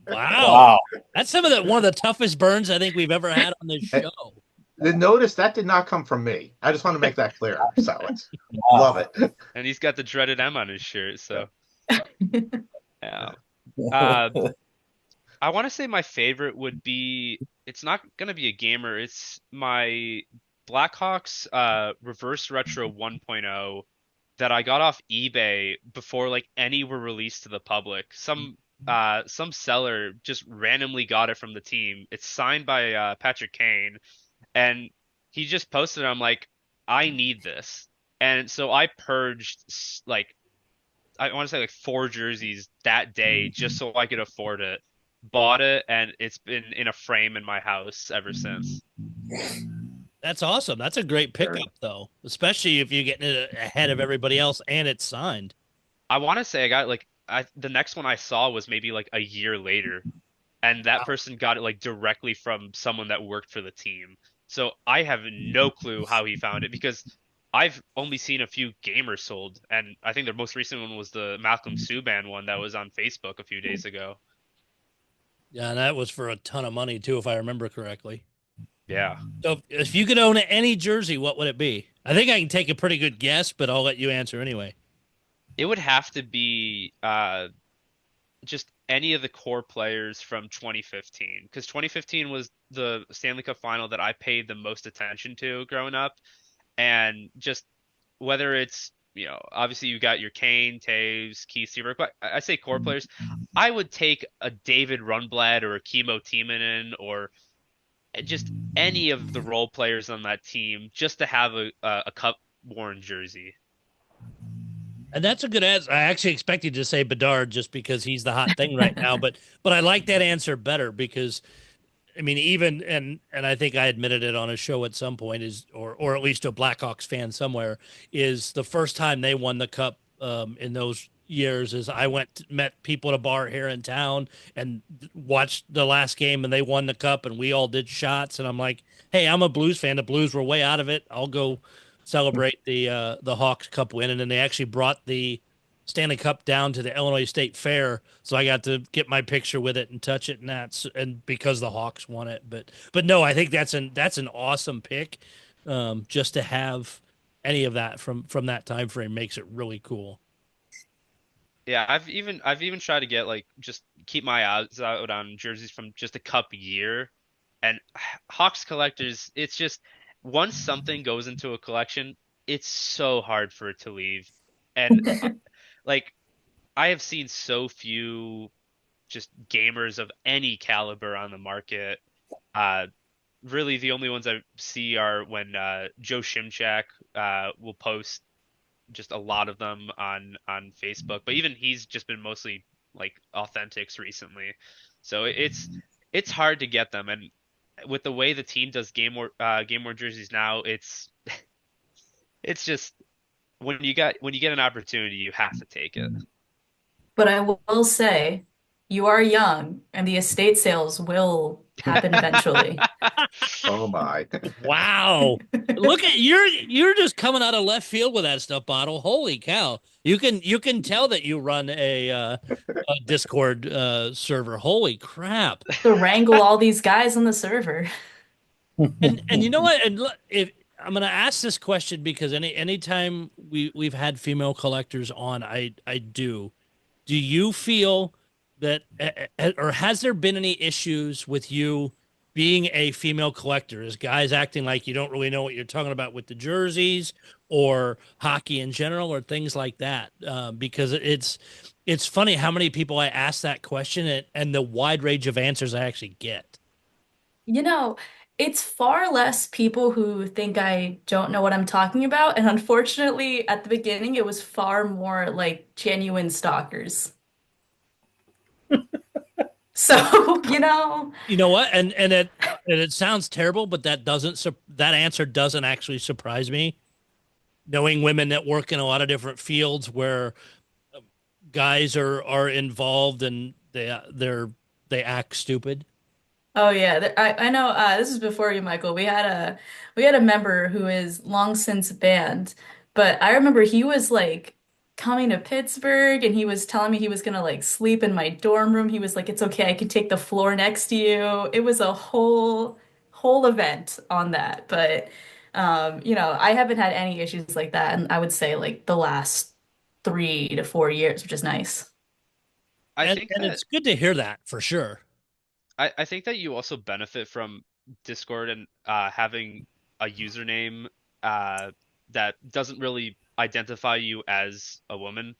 Speaker 6: Wow, that's one of the toughest burns I think we've ever had on this show.
Speaker 8: notice that did not come from me. I just want to make that clear. So love it.
Speaker 9: And he's got the dreaded M on his shirt. So yeah. Uh, I want to say my favorite would be. It's not gonna be a gamer. It's my Blackhawks Reverse Retro 1.0 that I got off eBay before like any were released to the public. Some seller just randomly got it from the team. It's signed by Patrick Kane, and he just posted it. I'm like, I need this, and so I purged like I want to say like 4 jerseys that day just so I could afford it. Bought it, and it's been in a frame in my house ever since.
Speaker 6: That's awesome. That's a great pickup, though, especially if you're getting it ahead of everybody else and it's signed.
Speaker 9: I want to say I got like the next one I saw was maybe like a year later, and that person got it like directly from someone that worked for the team. So I have no clue how he found it because I've only seen a few gamers sold, and I think the most recent one was the Malcolm Subban one that was on Facebook a few days ago.
Speaker 6: Yeah, and that was for a ton of money, too, if I remember correctly.
Speaker 9: Yeah.
Speaker 6: So if you could own any jersey, what would it be? I think I can take a pretty good guess, but I'll let you answer anyway.
Speaker 9: It would have to be just any of the core players from 2015, because 2015 was the Stanley Cup final that I paid the most attention to growing up. And just whether it's, obviously you got your Kane, Taves, Keith Seabrook, but I say core players. I would take a David Rundblad or a Kimmo Timonen or just any of the role players on that team just to have a cup worn jersey.
Speaker 6: And that's a good answer. I actually expected you to say Bedard just because he's the hot thing right now, but I like that answer better because I mean, even and I think I admitted it on a show at some point is, or at least to a Blackhawks fan somewhere, is the first time they won the cup in those years is I met people at a bar here in town and watched the last game and they won the cup and we all did shots and I'm like, hey, I'm a Blues fan. The Blues were way out of it. I'll go celebrate the Hawks Cup win. And then they actually brought the Stanley Cup down to the Illinois State Fair, so I got to get my picture with it and touch it, and because the Hawks won it. But no, I think that's an awesome pick. Just to have any of that from that time frame makes it really cool.
Speaker 9: Yeah, I've even tried to get like just keep my eyes out on jerseys from just a cup year, and Hawks collectors. It's just once something goes into a collection, it's so hard for it to leave, and. Like, I have seen so few just gamers of any caliber on the market. Really, the only ones I see are when Joe Shimchak will post just a lot of them on Facebook. But even he's just been mostly like authentics recently. So it's hard to get them. And with the way the team does game worn jerseys now, it's just. When you get an opportunity, you have to take it.
Speaker 10: But I will say, you are young, and the estate sales will happen eventually.
Speaker 8: Oh my!
Speaker 6: Wow! Look at you're just coming out of left field with that stuff, Bottle. Holy cow! You can tell that you run a Discord server. Holy crap!
Speaker 10: To wrangle all these guys on the server.
Speaker 6: And you know what? And if I'm going to ask this question because anytime we've had female collectors on, I do you feel that, or has there been any issues with you being a female collector? Is guys acting like you don't really know what you're talking about with the jerseys or hockey in general or things like that? Because it's funny how many people I ask that question and the wide range of answers I actually get.
Speaker 10: It's far less people who think I don't know what I'm talking about. And unfortunately, at the beginning, it was far more like genuine stalkers. So,
Speaker 6: You know what? And it sounds terrible, but that answer doesn't actually surprise me. Knowing women that work in a lot of different fields where guys are involved and they act stupid.
Speaker 10: Oh yeah, I know. This is before you, Michael. We had a member who is long since banned, but I remember he was like coming to Pittsburgh and he was telling me he was gonna like sleep in my dorm room. He was like, "It's okay, I can take the floor next to you." It was a whole whole event on that. But I haven't had any issues like that, and I would say like the last 3 to 4 years, which is nice.
Speaker 9: I
Speaker 6: And
Speaker 9: think
Speaker 6: and
Speaker 9: that
Speaker 6: it's good to hear that for sure.
Speaker 9: I think that you also benefit from Discord and having a username uh, that doesn't really identify you as a woman.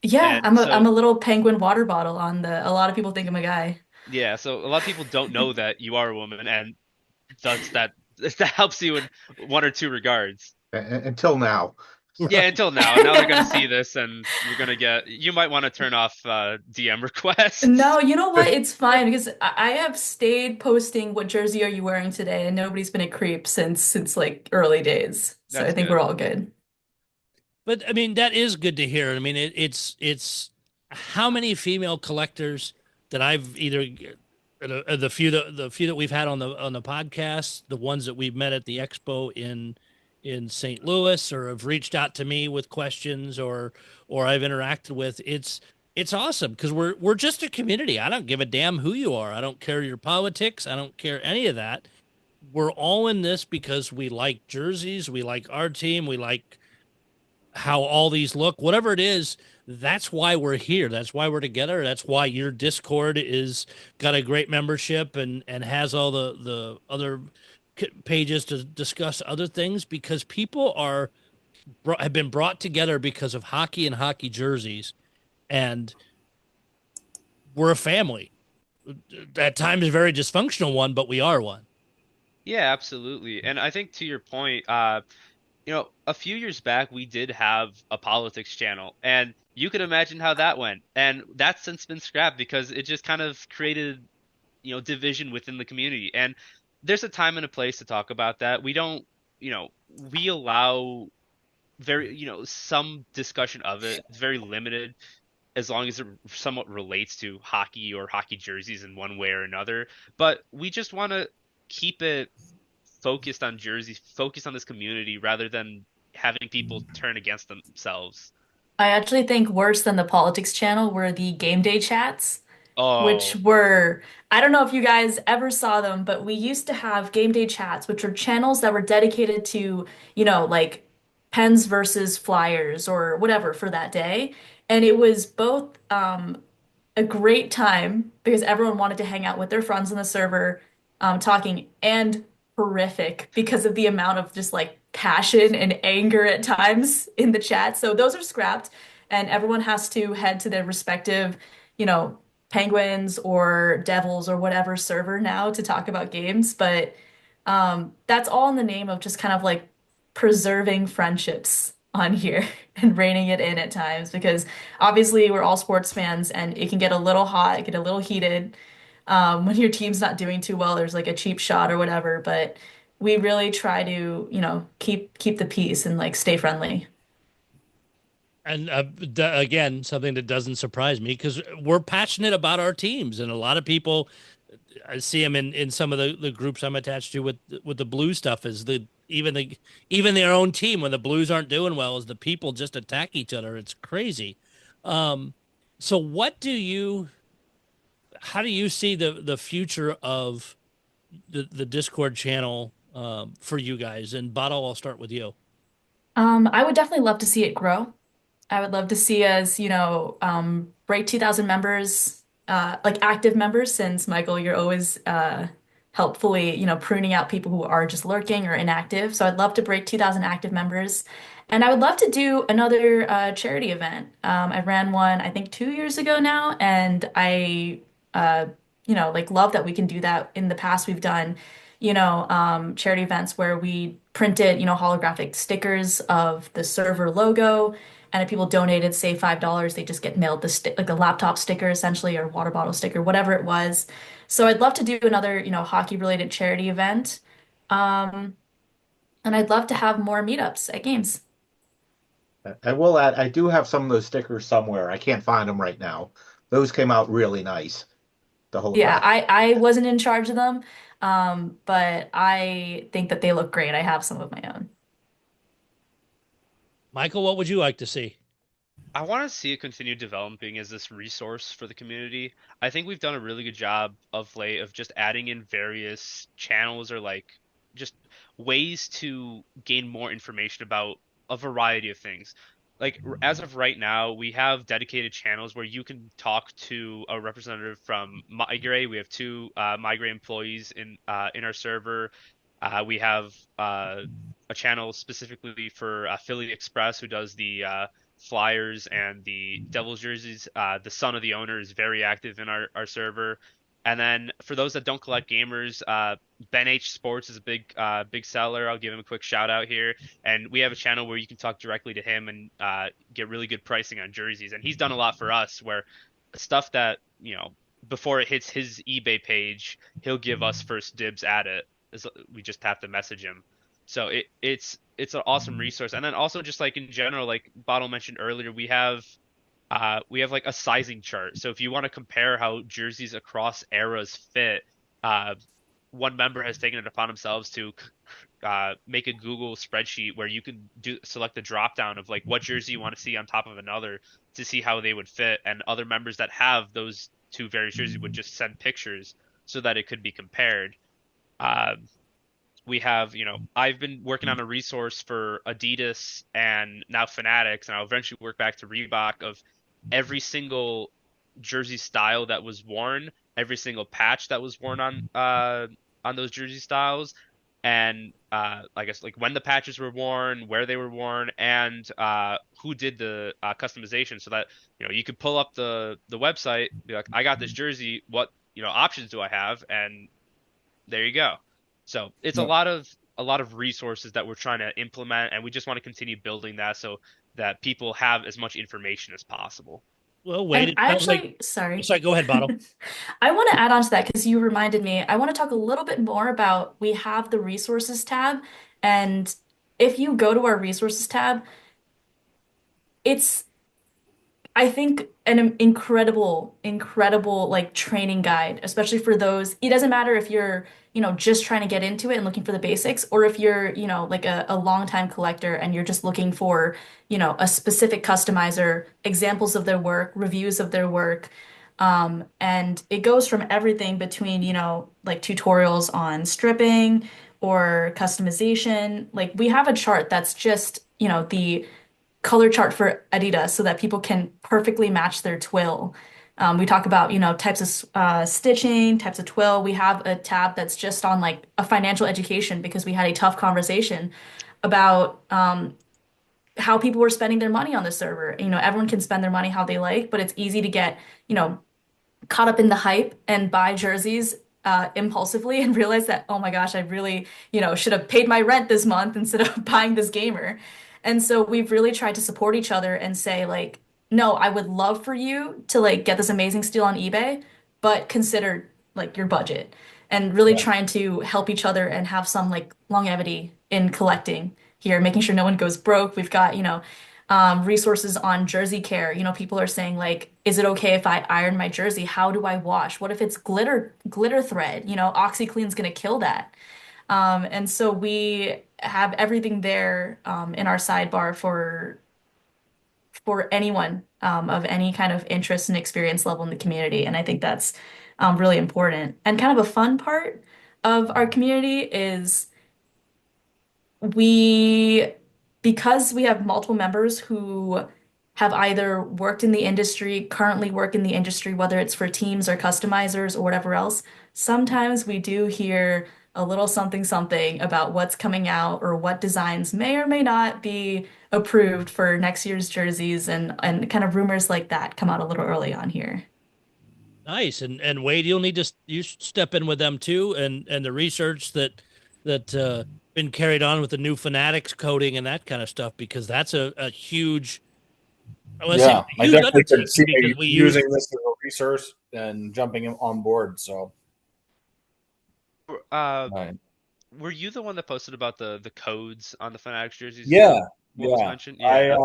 Speaker 10: Yeah,
Speaker 9: And
Speaker 10: I'm
Speaker 9: so
Speaker 10: a little penguin water bottle on the. A lot of people think I'm a guy.
Speaker 9: yeah, so a lot of people don't know that you are a woman, and thus that that helps you in one or two regards.
Speaker 8: Until now.
Speaker 9: Yeah, until now. Now they're gonna see this, and you're gonna get. You might want to turn off DM requests.
Speaker 10: No, you know what? It's fine because I have stayed posting what jersey are you wearing today, and nobody's been a creep since like early days. So I
Speaker 9: That's
Speaker 10: think
Speaker 9: good.
Speaker 10: we're all good.
Speaker 6: But I mean, that is good to hear. I mean, it's how many female collectors that I've either the few that we've had on the podcast, the ones that we've met at the expo in St. Louis, or have reached out to me with questions, or I've interacted with. It's awesome because we're just a community. I don't give a damn who you are. I don't care your politics. I don't care any of that. We're all in this because we like jerseys. We like our team. We like how all these look, whatever it is. That's why we're here. That's why we're together. That's why your Discord is got a great membership and has all the other pages to discuss other things, because people have been brought together because of hockey and hockey jerseys, and we're a family. At times a very dysfunctional one, but we are one.
Speaker 9: Yeah, absolutely. And I think to your point, a few years back we did have a politics channel, and you could imagine how that went. And that's since been scrapped because it just kind of created, division within the community. And there's a time and a place to talk about that. We don't, we allow very, some discussion of it. It's very limited as long as it somewhat relates to hockey or hockey jerseys in one way or another. But we just want to keep it focused on jerseys, focused on this community rather than having people turn against themselves.
Speaker 10: I actually think worse than the politics channel were the game day chats, which
Speaker 9: Oh,
Speaker 10: were, I don't know if you guys ever saw them, but we used to have game day chats, which were channels that were dedicated to, like Pens versus Flyers or whatever for that day. And it was both a great time because everyone wanted to hang out with their friends on the server, talking, and horrific because of the amount of just like passion and anger at times in the chat. So those are scrapped, and everyone has to head to their respective, you know, Penguins or Devils or whatever server now to talk about games. But that's all in the name of just kind of like preserving friendships on here and reining it in at times because obviously we're all sports fans and it can get a little hot, it get a little heated when your team's not doing too well, there's like a cheap shot or whatever, but we really try to, keep the peace and like stay friendly.
Speaker 6: And again, something that doesn't surprise me because we're passionate about our teams, and a lot of people, I see them in some of the groups I'm attached to with the blue stuff, is even their own team when the Blues aren't doing well, is the people just attack each other. It's crazy. So how do you see the future of the Discord channel for you guys? And Bottle, I'll start with you.
Speaker 10: I would definitely love to see it grow. I would love to see us, break 2,000 members, like active members, since Michael, you're always helpfully, pruning out people who are just lurking or inactive. So I'd love to break 2,000 active members. And I would love to do another charity event. I ran one, I think, 2 years ago now, and I, like love that we can do that. In the past, we've done, charity events where we printed, holographic stickers of the server logo. And if people donated, say $5, they just get mailed like a laptop sticker essentially, or water bottle sticker, whatever it was. So I'd love to do another, hockey related charity event. Um, and I'd love to have more meetups at games.
Speaker 8: I will add, I do have some of those stickers somewhere. I can't find them right now. Those came out really nice. The whole
Speaker 10: Yeah,
Speaker 8: time.
Speaker 10: I wasn't in charge of them, but I think that they look great. I have some of my own.
Speaker 6: Michael, what would you like to see?
Speaker 9: I want to see it continue developing as this resource for the community. I think we've done a really good job of late of just adding in various channels or like just ways to gain more information about a variety of things. Like as of right now, we have dedicated channels where you can talk to a representative from Migrate. We have two Migrate employees in our server. We have a channel specifically for Philly Express, who does the Flyers and the Devils jerseys. The son of the owner is very active in our server. And then for those that don't collect gamers, Ben H Sports is a big seller. I'll give him a quick shout out here. And we have a channel where you can talk directly to him and get really good pricing on jerseys. And he's done a lot for us where stuff that, before it hits his eBay page, he'll give us first dibs at it. We just have to message him. So it's an awesome resource. And then also just like in general, like Bottle mentioned earlier, we have like a sizing chart. So if you want to compare how jerseys across eras fit, one member has taken it upon themselves to make a Google spreadsheet where you can select the drop down of like what jersey you want to see on top of another to see how they would fit. And other members that have those two various jerseys would just send pictures so that it could be compared. We have, I've been working on a resource for Adidas and now Fanatics, and I'll eventually work back to Reebok of every single jersey style that was worn, every single patch that was worn on those jersey styles, and I guess like when the patches were worn, where they were worn, and who did the customization, so that you could pull up the website, be like, I got this jersey, what options do I have, and there you go. So it's a lot of resources that we're trying to implement, and we just want to continue building that so that people have as much information as possible.
Speaker 6: Well, wait.
Speaker 10: Sorry.
Speaker 6: Go ahead, Bottle.
Speaker 10: I want to add on to that because you reminded me. I want to talk a little bit more about we have the resources tab, and if you go to our resources tab, it's I think an incredible like training guide, especially for those. It doesn't matter if you're, just trying to get into it and looking for the basics, or if you're, like a longtime collector and you're just looking for, a specific customizer, examples of their work, reviews of their work. And it goes from everything between, like tutorials on stripping or customization. Like we have a chart that's just, the color chart for Adidas so that people can perfectly match their twill. We talk about, types of stitching, types of twill. We have a tab that's just on like a financial education because we had a tough conversation about how people were spending their money on the server. Everyone can spend their money how they like, but it's easy to get, caught up in the hype and buy jerseys impulsively and realize that, oh my gosh, I really, should have paid my rent this month instead of buying this gamer. And so we've really tried to support each other and say like, no, I would love for you to like get this amazing steal on eBay, but consider like your budget and really trying to help each other and have some like longevity in collecting here, making sure no one goes broke. We've got, resources on jersey care. People are saying like, is it okay if I iron my jersey? How do I wash? What if it's glitter thread? OxyClean's gonna kill that. And so we have everything there in our sidebar for anyone of any kind of interest and experience level in the community. And I think that's really important. And kind of a fun part of our community is because we have multiple members who have either worked in the industry, currently work in the industry, whether it's for teams or customizers or whatever else, sometimes we do hear a little something something about what's coming out or what designs may or may not be approved for next year's jerseys, and kind of rumors like that come out a little early on here.
Speaker 6: Nice. And Wade, you'll need to you step in with them too, and the research that been carried on with the new Fanatics coding and that kind of stuff, because that's a huge
Speaker 7: I definitely could see using this as a resource and jumping on board. So
Speaker 9: were you the one that posted about the codes on the Fanatics jerseys?
Speaker 7: Yeah.
Speaker 9: Was mentioned? Yeah.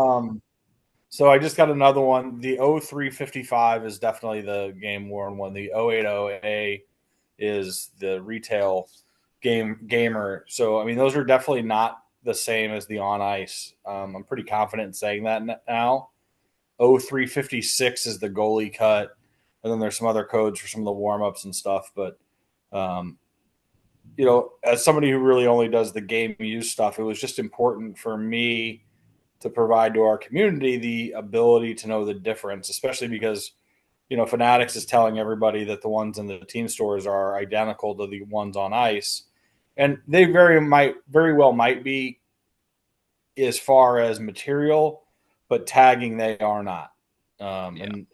Speaker 7: So I just got another one. The 0355 is definitely the game worn one. The 080A is the retail gamer. So I mean, those are definitely not the same as the on ice. I'm pretty confident in saying that now. 0356 is the goalie cut, and then there's some other codes for some of the warm-ups and stuff. But as somebody who really only does the game use stuff, it was just important for me to provide to our community the ability to know the difference, especially because Fanatics is telling everybody that the ones in the team stores are identical to the ones on ice, and they very well might be as far as material, but tagging they are not. And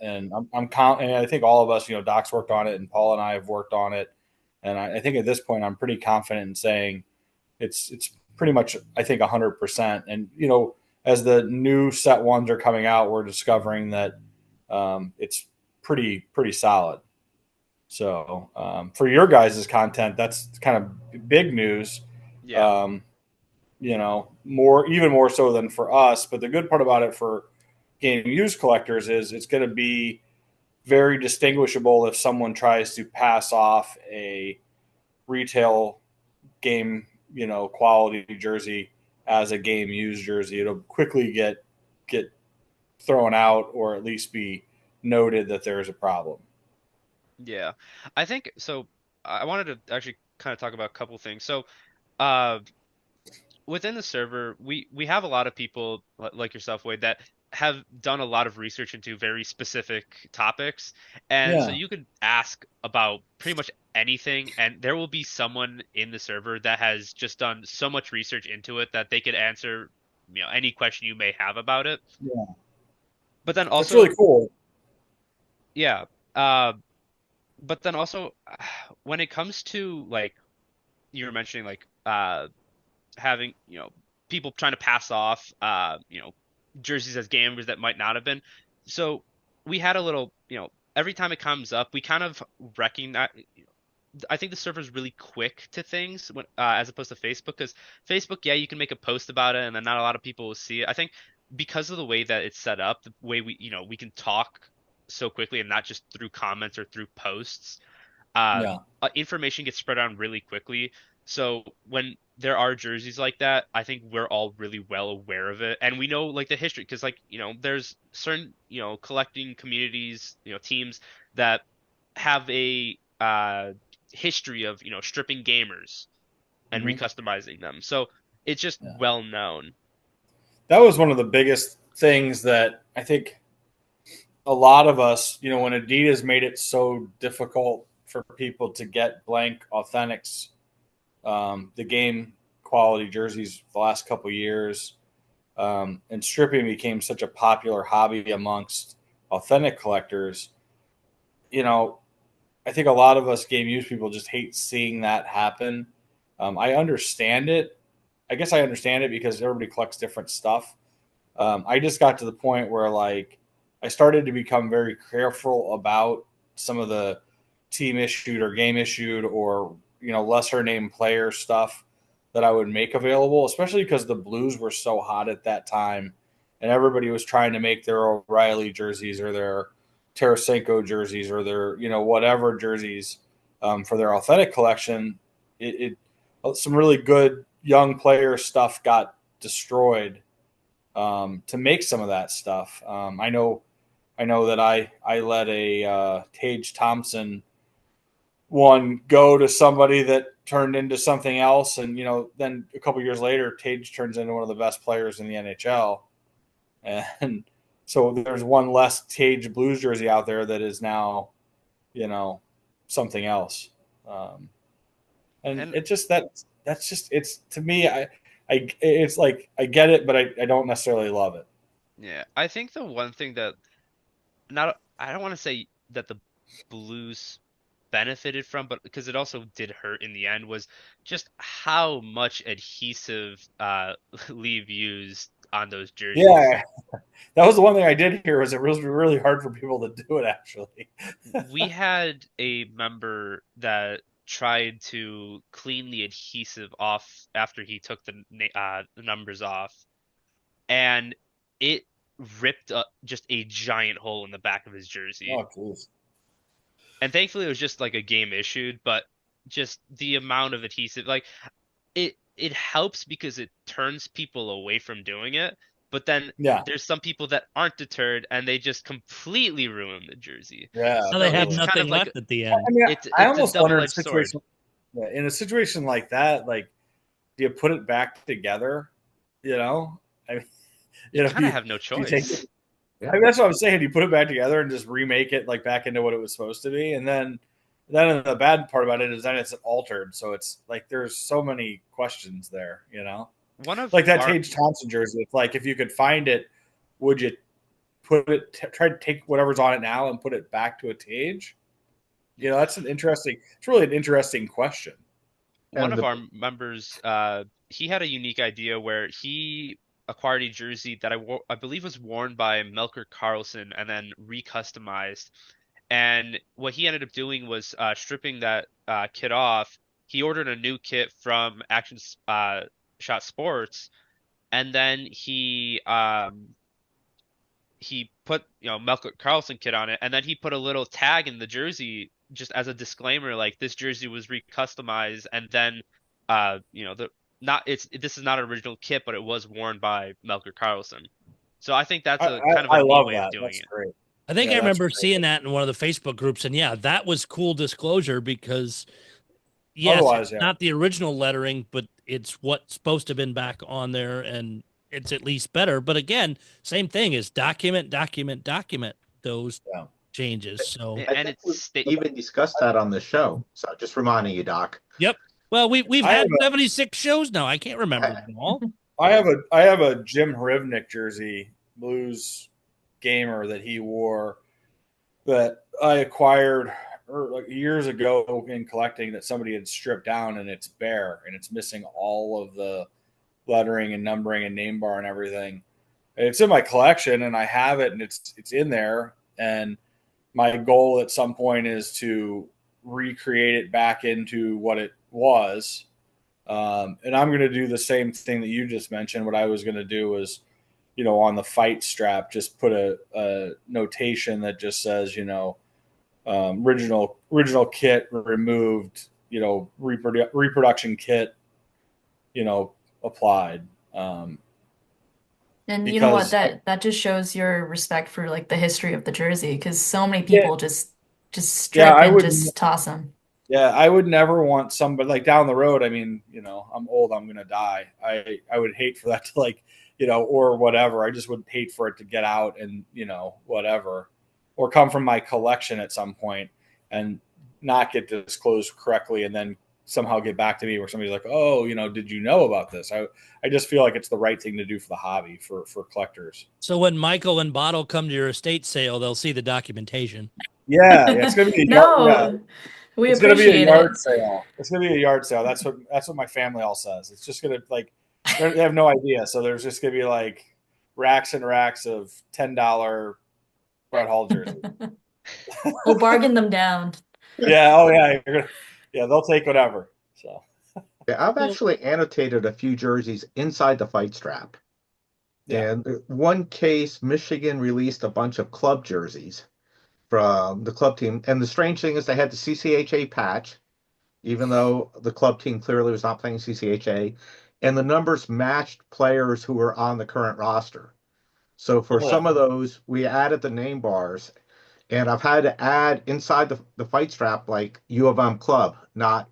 Speaker 7: I think all of us, Doc's worked on it, and Paul and I have worked on it, and I think at this point I'm pretty confident in saying it's pretty much, I think, 100%. And as the new set ones are coming out, we're discovering that it's pretty solid. So for your guys' content, that's kind of big news.
Speaker 9: Yeah.
Speaker 7: Even more so than for us. But the good part about it for game used collectors is it's going to be very distinguishable if someone tries to pass off a retail game, quality jersey as a game used jersey. It'll quickly get thrown out, or at least be noted that there is a problem.
Speaker 9: Yeah, I think so. I wanted to actually kind of talk about a couple things. So, within the server, we have a lot of people like yourself, Wade, that have done a lot of research into very specific topics, and so you could ask about pretty much anything, and there will be someone in the server that has just done so much research into it that they could answer any question you may have about it.
Speaker 7: Yeah,
Speaker 9: but then also,
Speaker 7: that's really cool.
Speaker 9: Yeah. But then also, when it comes to, like, you were mentioning, like, having, people trying to pass off, jerseys as gamers that might not have been. So we had a little, every time it comes up, we kind of recognize. I think the server's really quick to things when, as opposed to Facebook, because Facebook, yeah, you can make a post about it, and then not a lot of people will see it. I think because of the way that it's set up, the way we can talk so quickly and not just through comments or through posts, information gets spread around really quickly. So when there are jerseys like that, I think we're all really well aware of it, and we know, like, the history, because, like, there's certain collecting communities, teams that have a history of stripping gamers and recustomizing them. So it's just well known.
Speaker 7: That was one of the biggest things that I think a lot of us, when Adidas made it so difficult for people to get blank Authentics, the game quality jerseys the last couple of years, and stripping became such a popular hobby amongst authentic collectors. I think a lot of us game use people just hate seeing that happen. I understand it. I guess I understand it because everybody collects different stuff. I just got to the point where, like, I started to become very careful about some of the team issued or game issued or, lesser named player stuff that I would make available, especially because the Blues were so hot at that time and everybody was trying to make their O'Reilly jerseys or their Tarasenko jerseys or their, whatever jerseys for their authentic collection. Some really good young player stuff got destroyed to make some of that stuff. I know that I let a Tage Thompson one go to somebody that turned into something else, and then a couple years later, Tage turns into one of the best players in the NHL, and so there's one less Tage Blues jersey out there that is now, something else, and it just that's just, it's, to me, it's like I get it, but I don't necessarily love it.
Speaker 9: Yeah, I think the one thing that I don't want to say that the Blues benefited from, but because it also did hurt in the end, was just how much adhesive Leave used on those jerseys.
Speaker 7: Yeah, that was the one thing I did hear, was it was really hard for people to do it, actually.
Speaker 9: We had a member that tried to clean the adhesive off after he took the numbers off, and it ripped up just a giant hole in the back of his jersey.
Speaker 7: Oh, please.
Speaker 9: And thankfully it was just like a game issued, but just the amount of adhesive, like, it helps because it turns people away from doing it, But then
Speaker 7: Yeah.
Speaker 9: there's some people that aren't deterred and they just completely ruin the jersey.
Speaker 7: Yeah.
Speaker 6: Now they have
Speaker 9: it's kind
Speaker 6: nothing
Speaker 9: of like
Speaker 6: left at the end.
Speaker 7: I mean,
Speaker 9: it's
Speaker 7: I
Speaker 9: a
Speaker 7: almost wonder
Speaker 9: double-edged sword.
Speaker 7: in a situation like that, like, do you put it back together? You know, I mean,
Speaker 9: You kind of have no choice.
Speaker 7: I mean, that's what I'm saying. You put it back together and just remake it like back into what it was supposed to be, and then the bad part about it is then it's altered. So it's like there's so many questions there. You know,
Speaker 9: One of
Speaker 7: like that
Speaker 9: our-
Speaker 7: Tage Thompson jersey. It's like if you could find it, would you put it? Try to take whatever's on it now and put it back to a Tage. You know, that's it's really an interesting question.
Speaker 9: One of our members, he had a unique idea where he acquired a jersey that I believe was worn by Melker Karlsson and then recustomized. And what he ended up doing was stripping that kit off. He ordered a new kit from Action Shot Sports, and then he put Melker Karlsson kit on it, and then he put a little tag in the jersey just as a disclaimer, like this jersey was recustomized, and then this is not an original kit, but it was worn by Melker Karlsson. So I think that's a kind of a neat way of doing
Speaker 7: that's
Speaker 9: it.
Speaker 7: Great.
Speaker 6: I think I remember seeing that in one of the Facebook groups, and yeah, that was cool disclosure because yes, it's not the original lettering, but it's what's supposed to have been back on there, and it's at least better. But again, same thing is document those changes. So
Speaker 8: and it's even discussed that on the show. So just reminding you, Doc.
Speaker 6: Yep. Well, we've had 76 shows now. I can't remember them all.
Speaker 7: I have a Jim Hrivnik jersey, Blues gamer that he wore that I acquired years ago in collecting that somebody had stripped down, and it's bare and it's missing all of the lettering and numbering and name bar and everything. It's in my collection and I have it and it's in there, and my goal at some point is to recreate it back into what it was. And I'm going to do the same thing that you just mentioned. What I was going to do was, on the fight strap, just put a notation that just says, original kit removed, reproduction kit, applied.
Speaker 10: And you know what, that just shows your respect for like the history of the jersey, because so many people just strip and just toss them.
Speaker 7: Yeah, I would never want somebody like down the road. I mean, I'm old, I'm gonna die. I would hate for that to or whatever. I just would hate for it to get out and whatever, or come from my collection at some point and not get disclosed correctly, and then somehow get back to me where somebody's like, oh, did you know about this? I just feel like it's the right thing to do for the hobby for collectors.
Speaker 6: So when Michael and Bottle come to your estate sale, they'll see the documentation.
Speaker 7: Yeah, it's gonna be
Speaker 10: it's gonna be a
Speaker 7: yard sale. It's gonna be a yard sale. That's what my family all says. It's just gonna they have no idea. So there's just gonna be like racks and racks of $10 Brett Hull jerseys.
Speaker 10: We'll bargain them down.
Speaker 7: Yeah. Oh yeah. Yeah, they'll take whatever. So
Speaker 8: yeah, I've actually annotated a few jerseys inside the fight strap. Yeah. And one case, Michigan released a bunch of club jerseys from the club team. And the strange thing is they had the CCHA patch, even though the club team clearly was not playing CCHA. And the numbers matched players who were on the current roster. So for some of those, we added the name bars. And I've had to add inside the fight strap like U of M club, not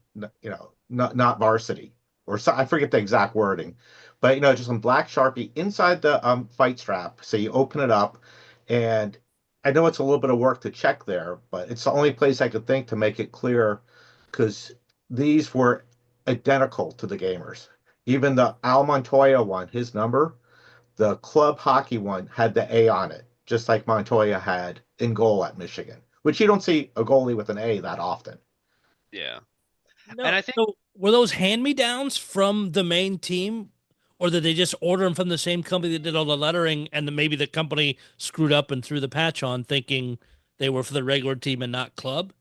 Speaker 8: varsity, or so, I forget the exact wording, but just some black Sharpie inside the fight strap. So you open it up, and I know it's a little bit of work to check there, but it's the only place I could think to make it clear, because these were identical to the gamers. Even the Al Montoya one, his number, the club hockey one had the A on it, just like Montoya had in goal at Michigan, which you don't see a goalie with an A that often.
Speaker 9: Yeah.
Speaker 6: No,
Speaker 9: and I think
Speaker 6: were those hand-me-downs from the main team, or did they just order them from the same company that did all the lettering, and then maybe the company screwed up and threw the patch on thinking they were for the regular team and not club?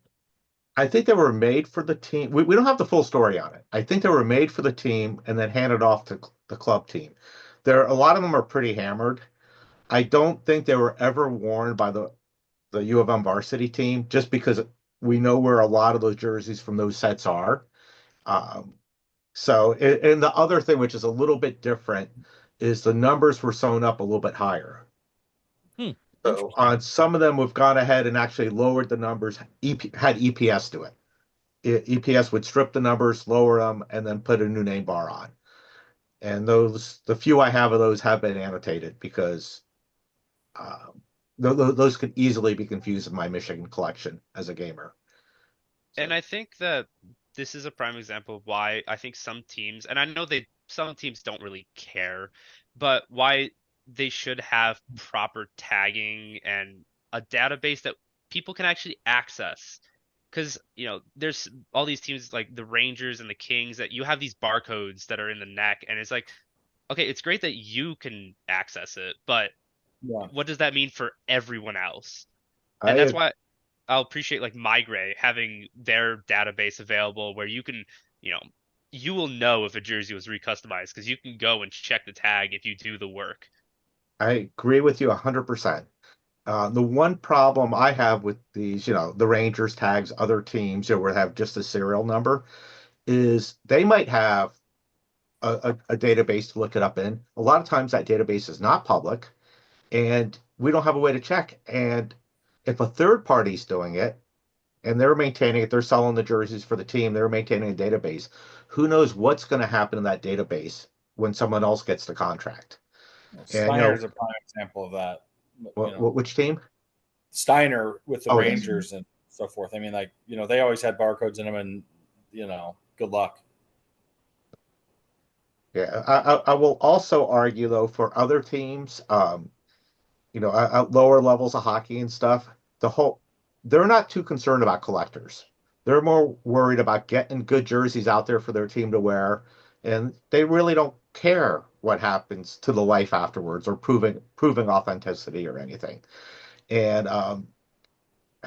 Speaker 8: I think they were made for the team. We don't have the full story on it. I think they were made for the team and then handed off to the club team. A lot of them are pretty hammered. I don't think they were ever worn by the U of M varsity team, just because we know where a lot of those jerseys from those sets are. And the other thing, which is a little bit different, is the numbers were sewn up a little bit higher. So on some of them, we've gone ahead and actually lowered the numbers, had EPS do it. EPS would strip the numbers, lower them, and then put a new name bar on. And the few I have of those have been annotated because those could easily be confused in my Michigan collection as a gamer.
Speaker 9: And I think that this is a prime example of why I think some teams, and I know some teams don't really care, but why they should have proper tagging and a database that people can actually access. Because, there's all these teams like the Rangers and the Kings that you have these barcodes that are in the neck, and it's like, okay, it's great that you can access it, but what does that mean for everyone else? And that's why I'll appreciate like Migray having their database available where you can, you will know if a jersey was recustomized because you can go and check the tag if you do the work.
Speaker 8: I agree with you 100%. The one problem I have with these, the Rangers tags, other teams, where they have just a serial number, is they might have a database to look it up in. A lot of times that database is not public, and we don't have a way to check. And if a third party's doing it, and they're maintaining it, they're selling the jerseys for the team, they're maintaining a database, who knows what's going to happen in that database when someone else gets the contract.
Speaker 7: Steiner's a prime example of that.
Speaker 8: Which team?
Speaker 7: Steiner with the Rangers and so forth. I mean, they always had barcodes in them, and good luck.
Speaker 8: Yeah, I will also argue though for other teams, at lower levels of hockey and stuff, they're not too concerned about collectors. They're more worried about getting good jerseys out there for their team to wear, and they really don't care what happens to the life afterwards or proving authenticity or anything. And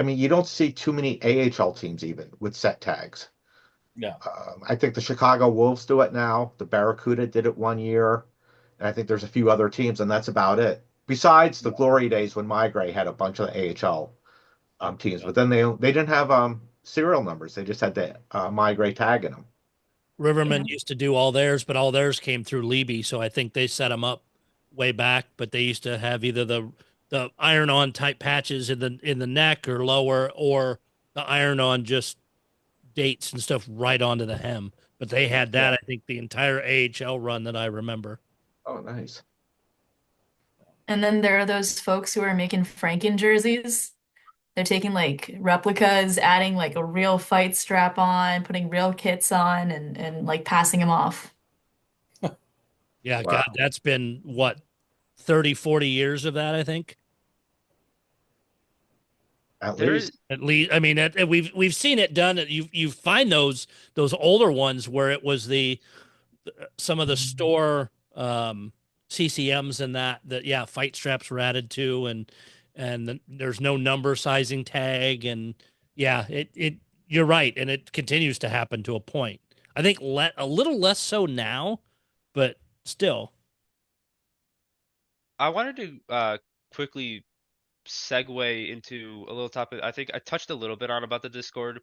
Speaker 8: you don't see too many AHL teams even with set tags.
Speaker 7: Yeah.
Speaker 8: I think the Chicago Wolves do it now. The Barracuda did it one year, and I think there's a few other teams, and that's about it. Besides the glory days when Migray had a bunch of AHL teams, but then they didn't have serial numbers. They just had the Migray tag in them.
Speaker 6: Riverman used to do all theirs, but all theirs came through Libby, so I think they set them up way back. But they used to have either the iron-on type patches in the neck or lower, or the iron-on just dates and stuff right onto the hem. But they had that, I think, the entire AHL run that I remember.
Speaker 8: Oh, nice.
Speaker 10: And then there are those folks who are making Franken jerseys. They're taking like replicas, adding like a real fight strap on, putting real kits on, and like passing them off.
Speaker 6: Yeah,
Speaker 8: Wow.
Speaker 6: God, that's been what, 30, 40 years of that, I think.
Speaker 8: At
Speaker 6: least. I mean, we've seen it done. You find those older ones where it was some of the store CCMs and that fight straps were added to, and there's no number sizing tag, and you're right, and it continues to happen to a point. I think a little less so now, but still.
Speaker 9: I wanted to quickly segue into a little topic. I think I touched a little bit on about the Discord,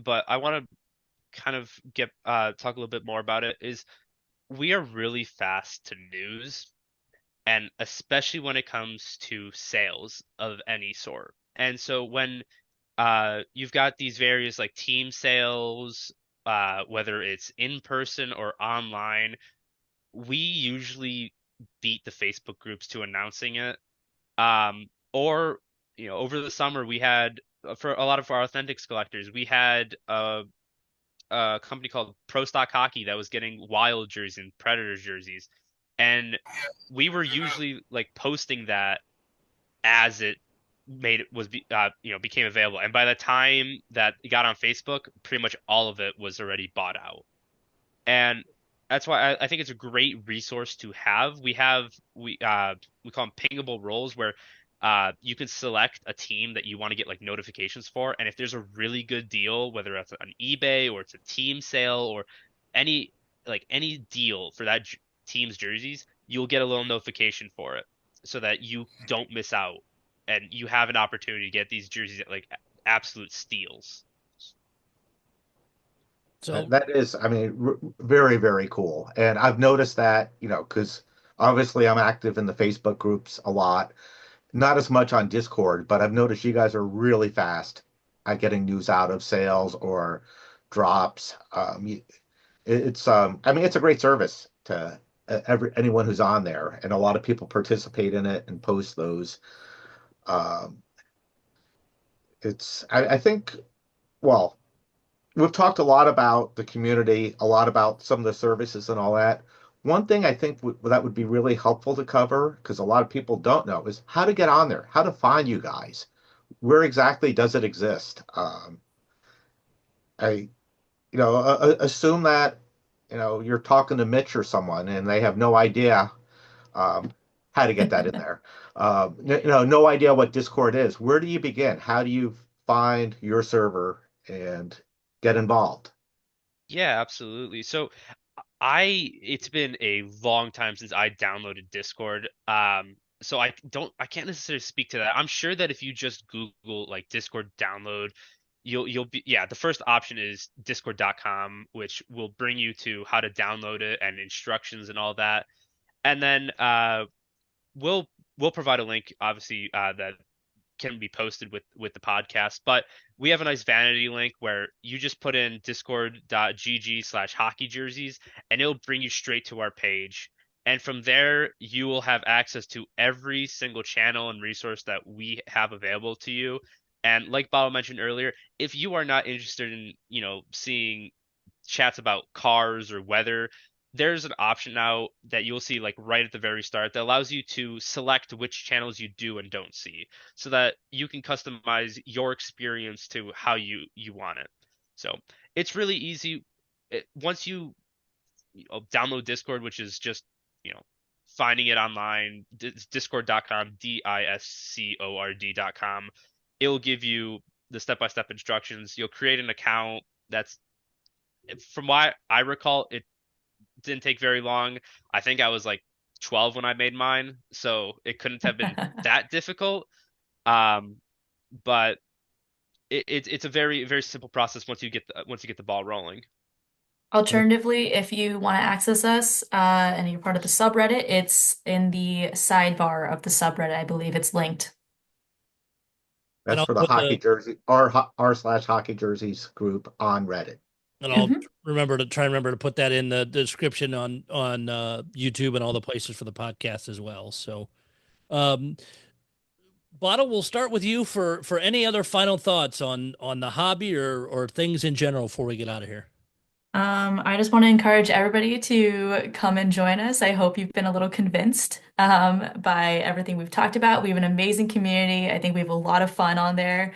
Speaker 9: but I want to kind of talk a little bit more about it. Is we are really fast to news, and especially when it comes to sales of any sort. And so when you've got these various like team sales, whether it's in person or online, we usually beat the Facebook groups to announcing it. Or over the summer we had, for a lot of our Authentics collectors, we had a company called Pro Stock Hockey that was getting Wild jerseys and Predators jerseys, and we were usually like posting that as it became available. And by the time that it got on Facebook, pretty much all of it was already bought out. And that's why I think it's a great resource to have. We call them pingable roles, where you can select a team that you want to get like notifications for, and if there's a really good deal, whether it's on eBay or it's a team sale or any deal for that team's jerseys, you'll get a little notification for it, so that you don't miss out and you have an opportunity to get these jerseys at like absolute steals.
Speaker 8: So that is, very, very cool. And I've noticed that, because Obviously, I'm active in the Facebook groups a lot, not as much on Discord, but I've noticed you guys are really fast at getting news out of sales or drops. I mean, it's a great service to anyone who's on there, and a lot of people participate in it and post those. Um, I think, well, we've talked a lot about the community, a lot about some of the services and all that. One thing I think that would be really helpful to cover, because a lot of people don't know, is how to get on there, how to find you guys. Where exactly does it exist? I, assume that, you're talking to Mitch or someone and they have no idea um, how to get that in there. No idea what Discord is. Where do you begin? How do you find your server and get involved?
Speaker 9: Yeah, absolutely. So it's been a long time since I downloaded Discord. So I can't necessarily speak to that. I'm sure that if you just Google like Discord download, you'll be, yeah, the first option is discord.com, which will bring you to how to download it and instructions and all that. And then we'll provide a link, obviously, that can be posted with the podcast. But we have a nice vanity link where you just put in discord.gg/hockey jerseys, and it'll bring you straight to our page. And from there, you will have access to every single channel and resource that we have available to you. And like Bob mentioned earlier, if you are not interested in, seeing chats about cars or weather, there's an option now that you'll see like right at the very start that allows you to select which channels you do and don't see, so that you can customize your experience to how you want it. So it's really easy. Once you download Discord, which is just finding it online, discord.com, discord.com. It'll give you the step-by-step instructions. You'll create an account. That's, from what I recall, it didn't take very long. I think I was like 12 when I made mine, so it couldn't have been that difficult. But it's a very, very simple process once you get the ball rolling.
Speaker 10: Alternatively, if you want to access us and you're part of the subreddit, it's in the sidebar of the subreddit. I believe it's linked.
Speaker 8: That's for the hockey jersey, r/hockey jerseys group on Reddit.
Speaker 6: And I'll remember to put that in the description on YouTube and all the places for the podcast as well. So, Bottle, we'll start with you for any other final thoughts on the hobby or things in general before we get out of here.
Speaker 10: I just want to encourage everybody to come and join us. I hope you've been a little convinced by everything we've talked about. We have an amazing community. I think we have a lot of fun on there.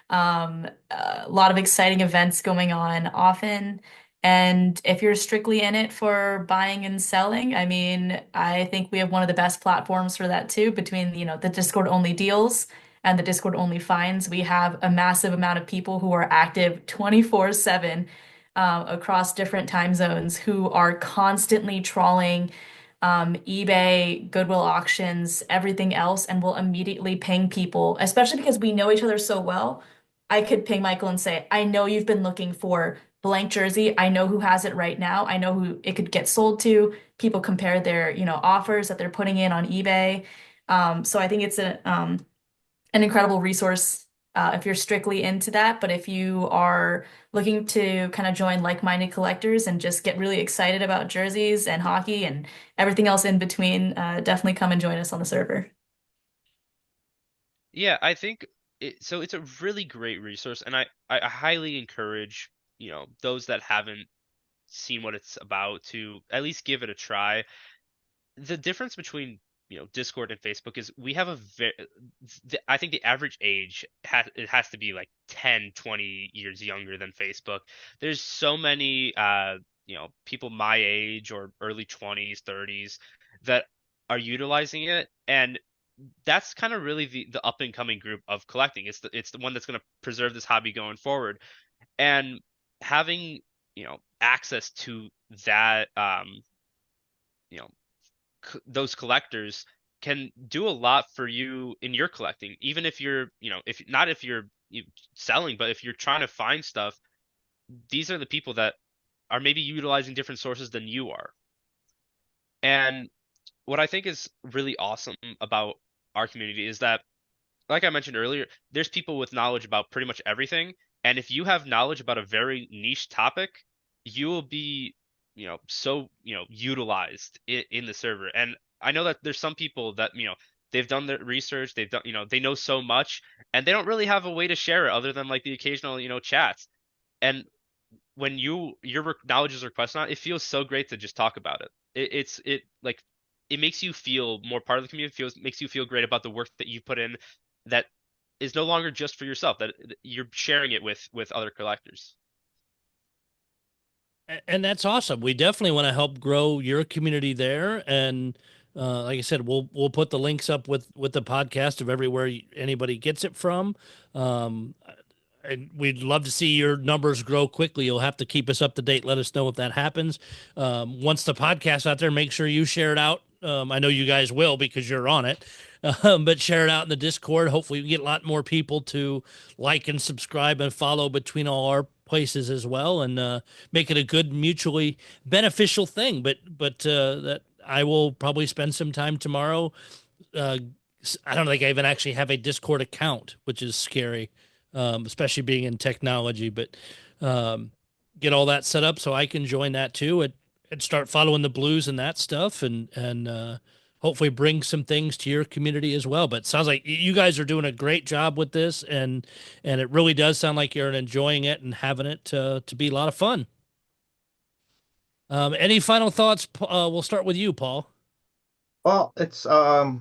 Speaker 10: A lot of exciting events going on often. And if you're strictly in it for buying and selling, I mean, I think we have one of the best platforms for that too, between, the Discord only deals and the Discord only finds. We have a massive amount of people who are active 24/7 across different time zones who are constantly trawling eBay, Goodwill auctions, everything else, and will immediately ping people, especially because we know each other so well. I could ping Michael and say, I know you've been looking for blank jersey. I know who has it right now. I know who it could get sold to. People compare their, offers that they're putting in on eBay. So I think it's an incredible resource if you're strictly into that. But if you are looking to kind of join like-minded collectors and just get really excited about jerseys and hockey and everything else in between, definitely come and join us on the server.
Speaker 9: Yeah, I think it's a really great resource, and I highly encourage, those that haven't seen what it's about to at least give it a try. The difference between Discord and Facebook is we have I think the average age has to be like 10, 20 years younger than Facebook. There's so many people my age or early 20s, 30s that are utilizing it, and that's kind of really the up and coming group of collecting. It's the one that's going to preserve this hobby going forward, and having access to that those collectors can do a lot for you in your collecting, even if you're if you're selling, but if you're trying to find stuff. These are the people that are maybe utilizing different sources than you are. And what I think is really awesome about our community is that, like I mentioned earlier, there's people with knowledge about pretty much everything. And if you have knowledge about a very niche topic, you will be, so, utilized in the server. And I know that there's some people that, they've done their research, they've done, they know so much, and they don't really have a way to share it other than like the occasional, chats. And when knowledge is requested on it, it feels so great to just talk about it. It makes you feel more part of the community, makes you feel great about the work that you put in, that is no longer just for yourself, that you're sharing it with other collectors.
Speaker 6: And that's awesome. We definitely want to help grow your community there. And like I said, we'll put the links up with the podcast of everywhere anybody gets it from. And we'd love to see your numbers grow quickly. You'll have to keep us up to date. Let us know if that happens. Once the podcast's out there, make sure you share it out. I know you guys will because you're on it, but share it out in the Discord. Hopefully we get a lot more people to like and subscribe and follow between all our places as well, and make it a good mutually beneficial thing. But that I will probably spend some time tomorrow. I don't think I even actually have a Discord account, which is scary. Especially being in technology, but get all that set up so I can join that too and start following the blues and that stuff, and hopefully bring some things to your community as well. But it sounds like you guys are doing a great job with this, and it really does sound like you're enjoying it and having it to be a lot of fun. Any final thoughts? We'll start with you, Paul.
Speaker 8: Well, it's a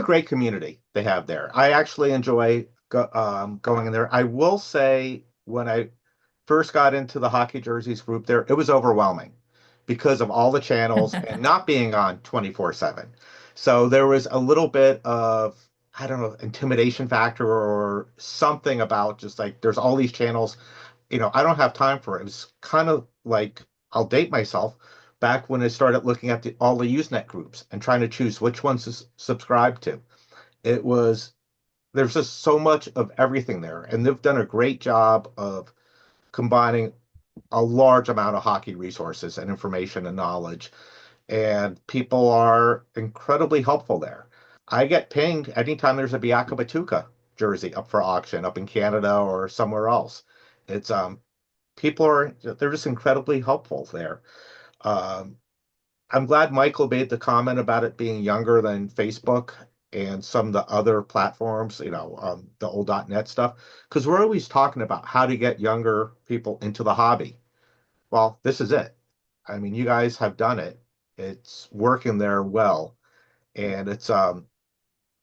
Speaker 8: great community they have there. I actually enjoy going in there. I will say when I first got into the hockey jerseys group there, it was overwhelming because of all the channels and not being on 24/7. So there was a little bit of, I don't know, intimidation factor or something about just like, there's all these channels, I don't have time for it. It was kind of like, I'll date myself, back when I started looking at all the Usenet groups and trying to choose which ones to subscribe to. There's just so much of everything there, and they've done a great job of combining a large amount of hockey resources and information and knowledge, and people are incredibly helpful there. I get pinged anytime there's a Biaka Batuka jersey up for auction up in Canada or somewhere else. It's they're just incredibly helpful there. I'm glad Michael made the comment about it being younger than Facebook and some of the other platforms, the old .NET stuff, because we're always talking about how to get younger people into the hobby. Well, this is it. I mean, you guys have done it. It's working there well. And it's,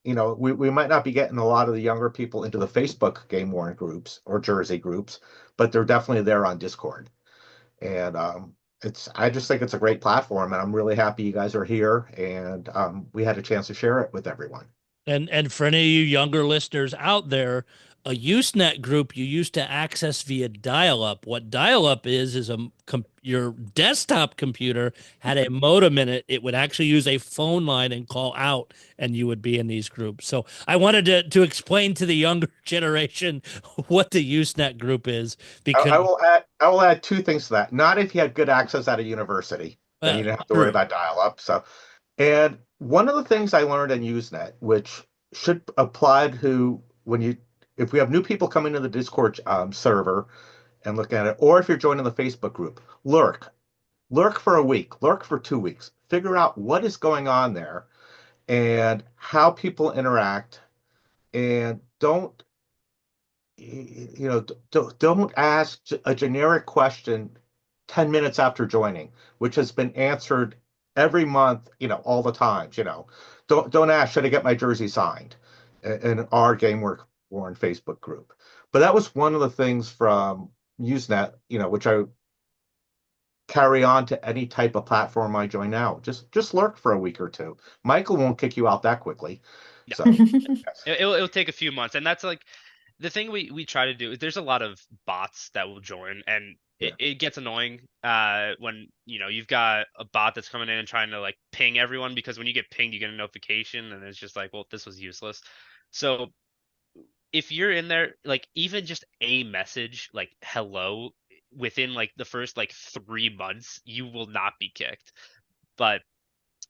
Speaker 8: we might not be getting a lot of the younger people into the Facebook game worn groups or jersey groups, but they're definitely there on Discord. And I just think it's a great platform, and I'm really happy you guys are here, and we had a chance to share it with everyone.
Speaker 6: And for any of you younger listeners out there, a Usenet group you used to access via dial-up. What dial-up is your desktop computer had a modem in it. It would actually use a phone line and call out, and you would be in these groups. So I wanted to explain to the younger generation what the Usenet group is, because
Speaker 8: I will add two things to that. Not if you had good access at a university, then you don't have to worry about dial-up. So, and one of the things I learned in Usenet, which should apply to if we have new people coming to the Discord server and look at it, or if you're joining the Facebook group, lurk for a week, lurk for 2 weeks, figure out what is going on there and how people interact, and don't ask a generic question 10 minutes after joining, which has been answered every month, all the times. Don't ask, should I get my jersey signed in our Game Worn Facebook group. But that was one of the things from Usenet, which I carry on to any type of platform I join now. Just lurk for a week or two. Michael won't kick you out that quickly.
Speaker 9: Yeah.
Speaker 8: So
Speaker 9: it'll take a few months, and that's like the thing we try to do. There's a lot of bots that will join, and it gets annoying when you've got a bot that's coming in and trying to like ping everyone, because when you get pinged you get a notification, and it's just like, well, this was useless. So if you're in there, like even just a message like hello within like the first like 3 months, you will not be kicked. But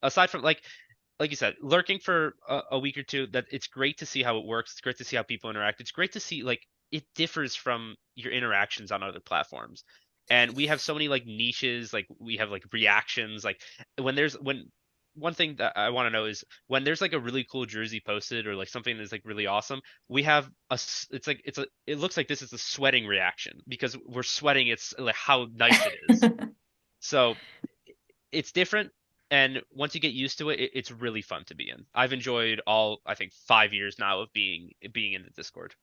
Speaker 9: aside from like you said, lurking for a week or two, that it's great to see how it works. It's great to see how people interact. It's great to see like it differs from your interactions on other platforms. And we have so many like niches, like we have like reactions, like when one thing that I want to know is when there's like a really cool jersey posted or like something that's like really awesome, we have it looks like this is a sweating reaction because we're sweating. It's like how nice it is. So it's different. And once you get used to it, it's really fun to be in. I've enjoyed I think 5 years now of being in the Discord.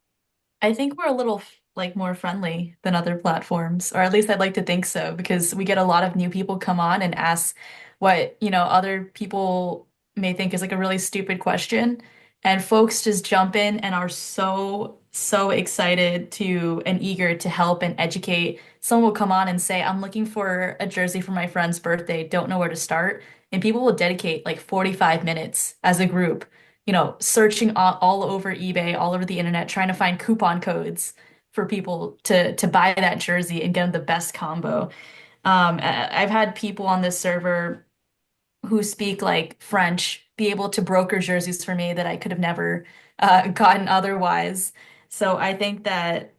Speaker 10: I think we're a little like more friendly than other platforms, or at least I'd like to think so, because we get a lot of new people come on and ask what, other people may think is like a really stupid question. And folks just jump in and are so, so excited to and eager to help and educate. Someone will come on and say, I'm looking for a jersey for my friend's birthday, don't know where to start. And people will dedicate like 45 minutes as a group, searching all over eBay, all over the internet, trying to find coupon codes for people to buy that jersey and get them the best combo. I've had people on this server who speak like French be able to broker jerseys for me that I could have never gotten otherwise. So I think that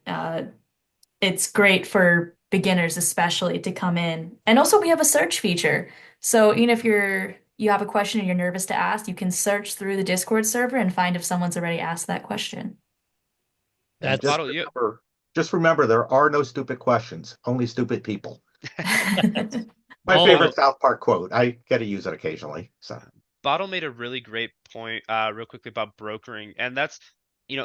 Speaker 10: it's great for beginners, especially to come in. And also, we have a search feature. So even if you have a question and you're nervous to ask, you can search through the Discord server and find if someone's already asked that question.
Speaker 8: And just remember, there are no stupid questions, only stupid people. My favorite South Park quote. I get to use it occasionally. So
Speaker 9: Bottle made a really great point real quickly about brokering, and that's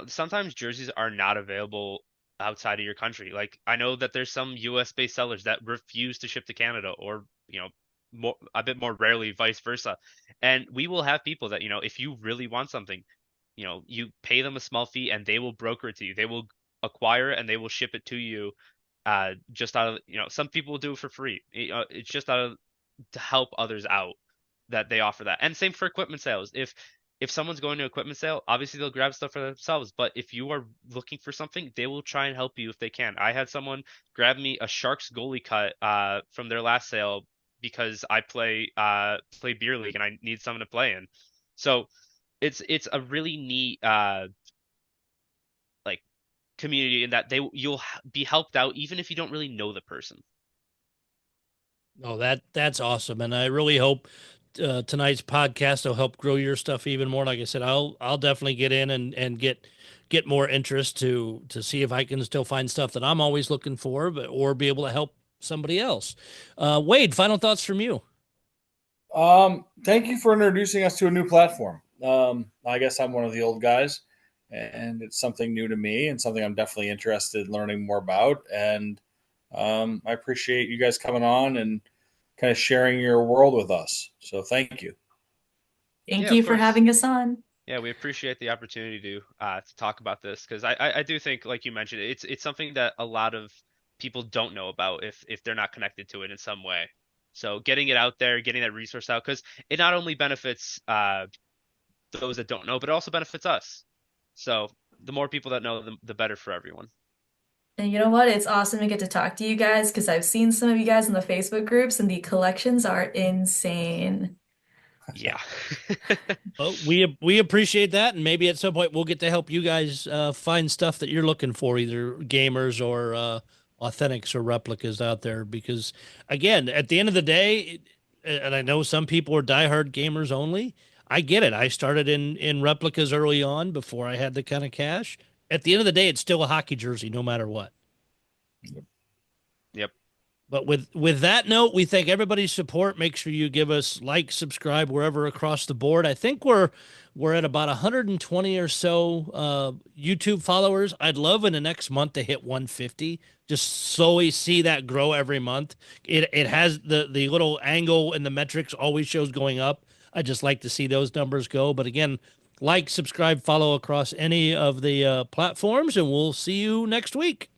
Speaker 9: sometimes jerseys are not available outside of your country. Like I know that there's some US based sellers that refuse to ship to Canada, or a bit more rarely vice versa. And we will have people that if you really want something, you pay them a small fee and they will broker it to you. They will acquire it and they will ship it to you just out of some people will do it for free. It's just out of to help others out that they offer that. And same for equipment sales. If someone's going to equipment sale, obviously they'll grab stuff for themselves. But if you are looking for something, they will try and help you if they can. I had someone grab me a Sharks goalie cut from their last sale because I play beer league and I need someone to play in. So it's a really neat like community in that you'll be helped out even if you don't really know the person.
Speaker 6: Oh, that's awesome. And I really hope tonight's podcast will help grow your stuff even more. Like I said, I'll definitely get in and get more interest to see if I can still find stuff that I'm always looking for, or be able to help somebody else. Wade, final thoughts from you.
Speaker 7: Thank you for introducing us to a new platform. I guess I'm one of the old guys, and it's something new to me and something I'm definitely interested in learning more about. And I appreciate you guys coming on and kind of sharing your world with us. So thank you.
Speaker 10: Thank you for having us on.
Speaker 9: Yeah, we appreciate the opportunity to talk about this, because I do think, like you mentioned, it's something that a lot of people don't know about if they're not connected to it in some way. So getting it out there, getting that resource out, because it not only benefits those that don't know, but it also benefits us. So the more people that know, the better for everyone.
Speaker 10: And you know what? It's awesome to get to talk to you guys, because I've seen some of you guys in the Facebook groups and the collections are insane.
Speaker 9: Yeah.
Speaker 6: Well, we appreciate that, and maybe at some point we'll get to help you guys find stuff that you're looking for, either gamers or authentics or replicas out there. Because again, at the end of the day, and I know some people are diehard gamers only, I get it. I started in replicas early on before I had the kind of cash. At the end of the day, it's still a hockey jersey, no matter what.
Speaker 9: Yep.
Speaker 6: But with that note, we thank everybody's support. Make sure you give us like, subscribe wherever across the board. I think we're at about 120 or so YouTube followers. I'd love in the next month to hit 150. Just slowly see that grow every month. It has the little angle and the metrics always shows going up. I just like to see those numbers go. But again, like, subscribe, follow across any of the platforms, and we'll see you next week.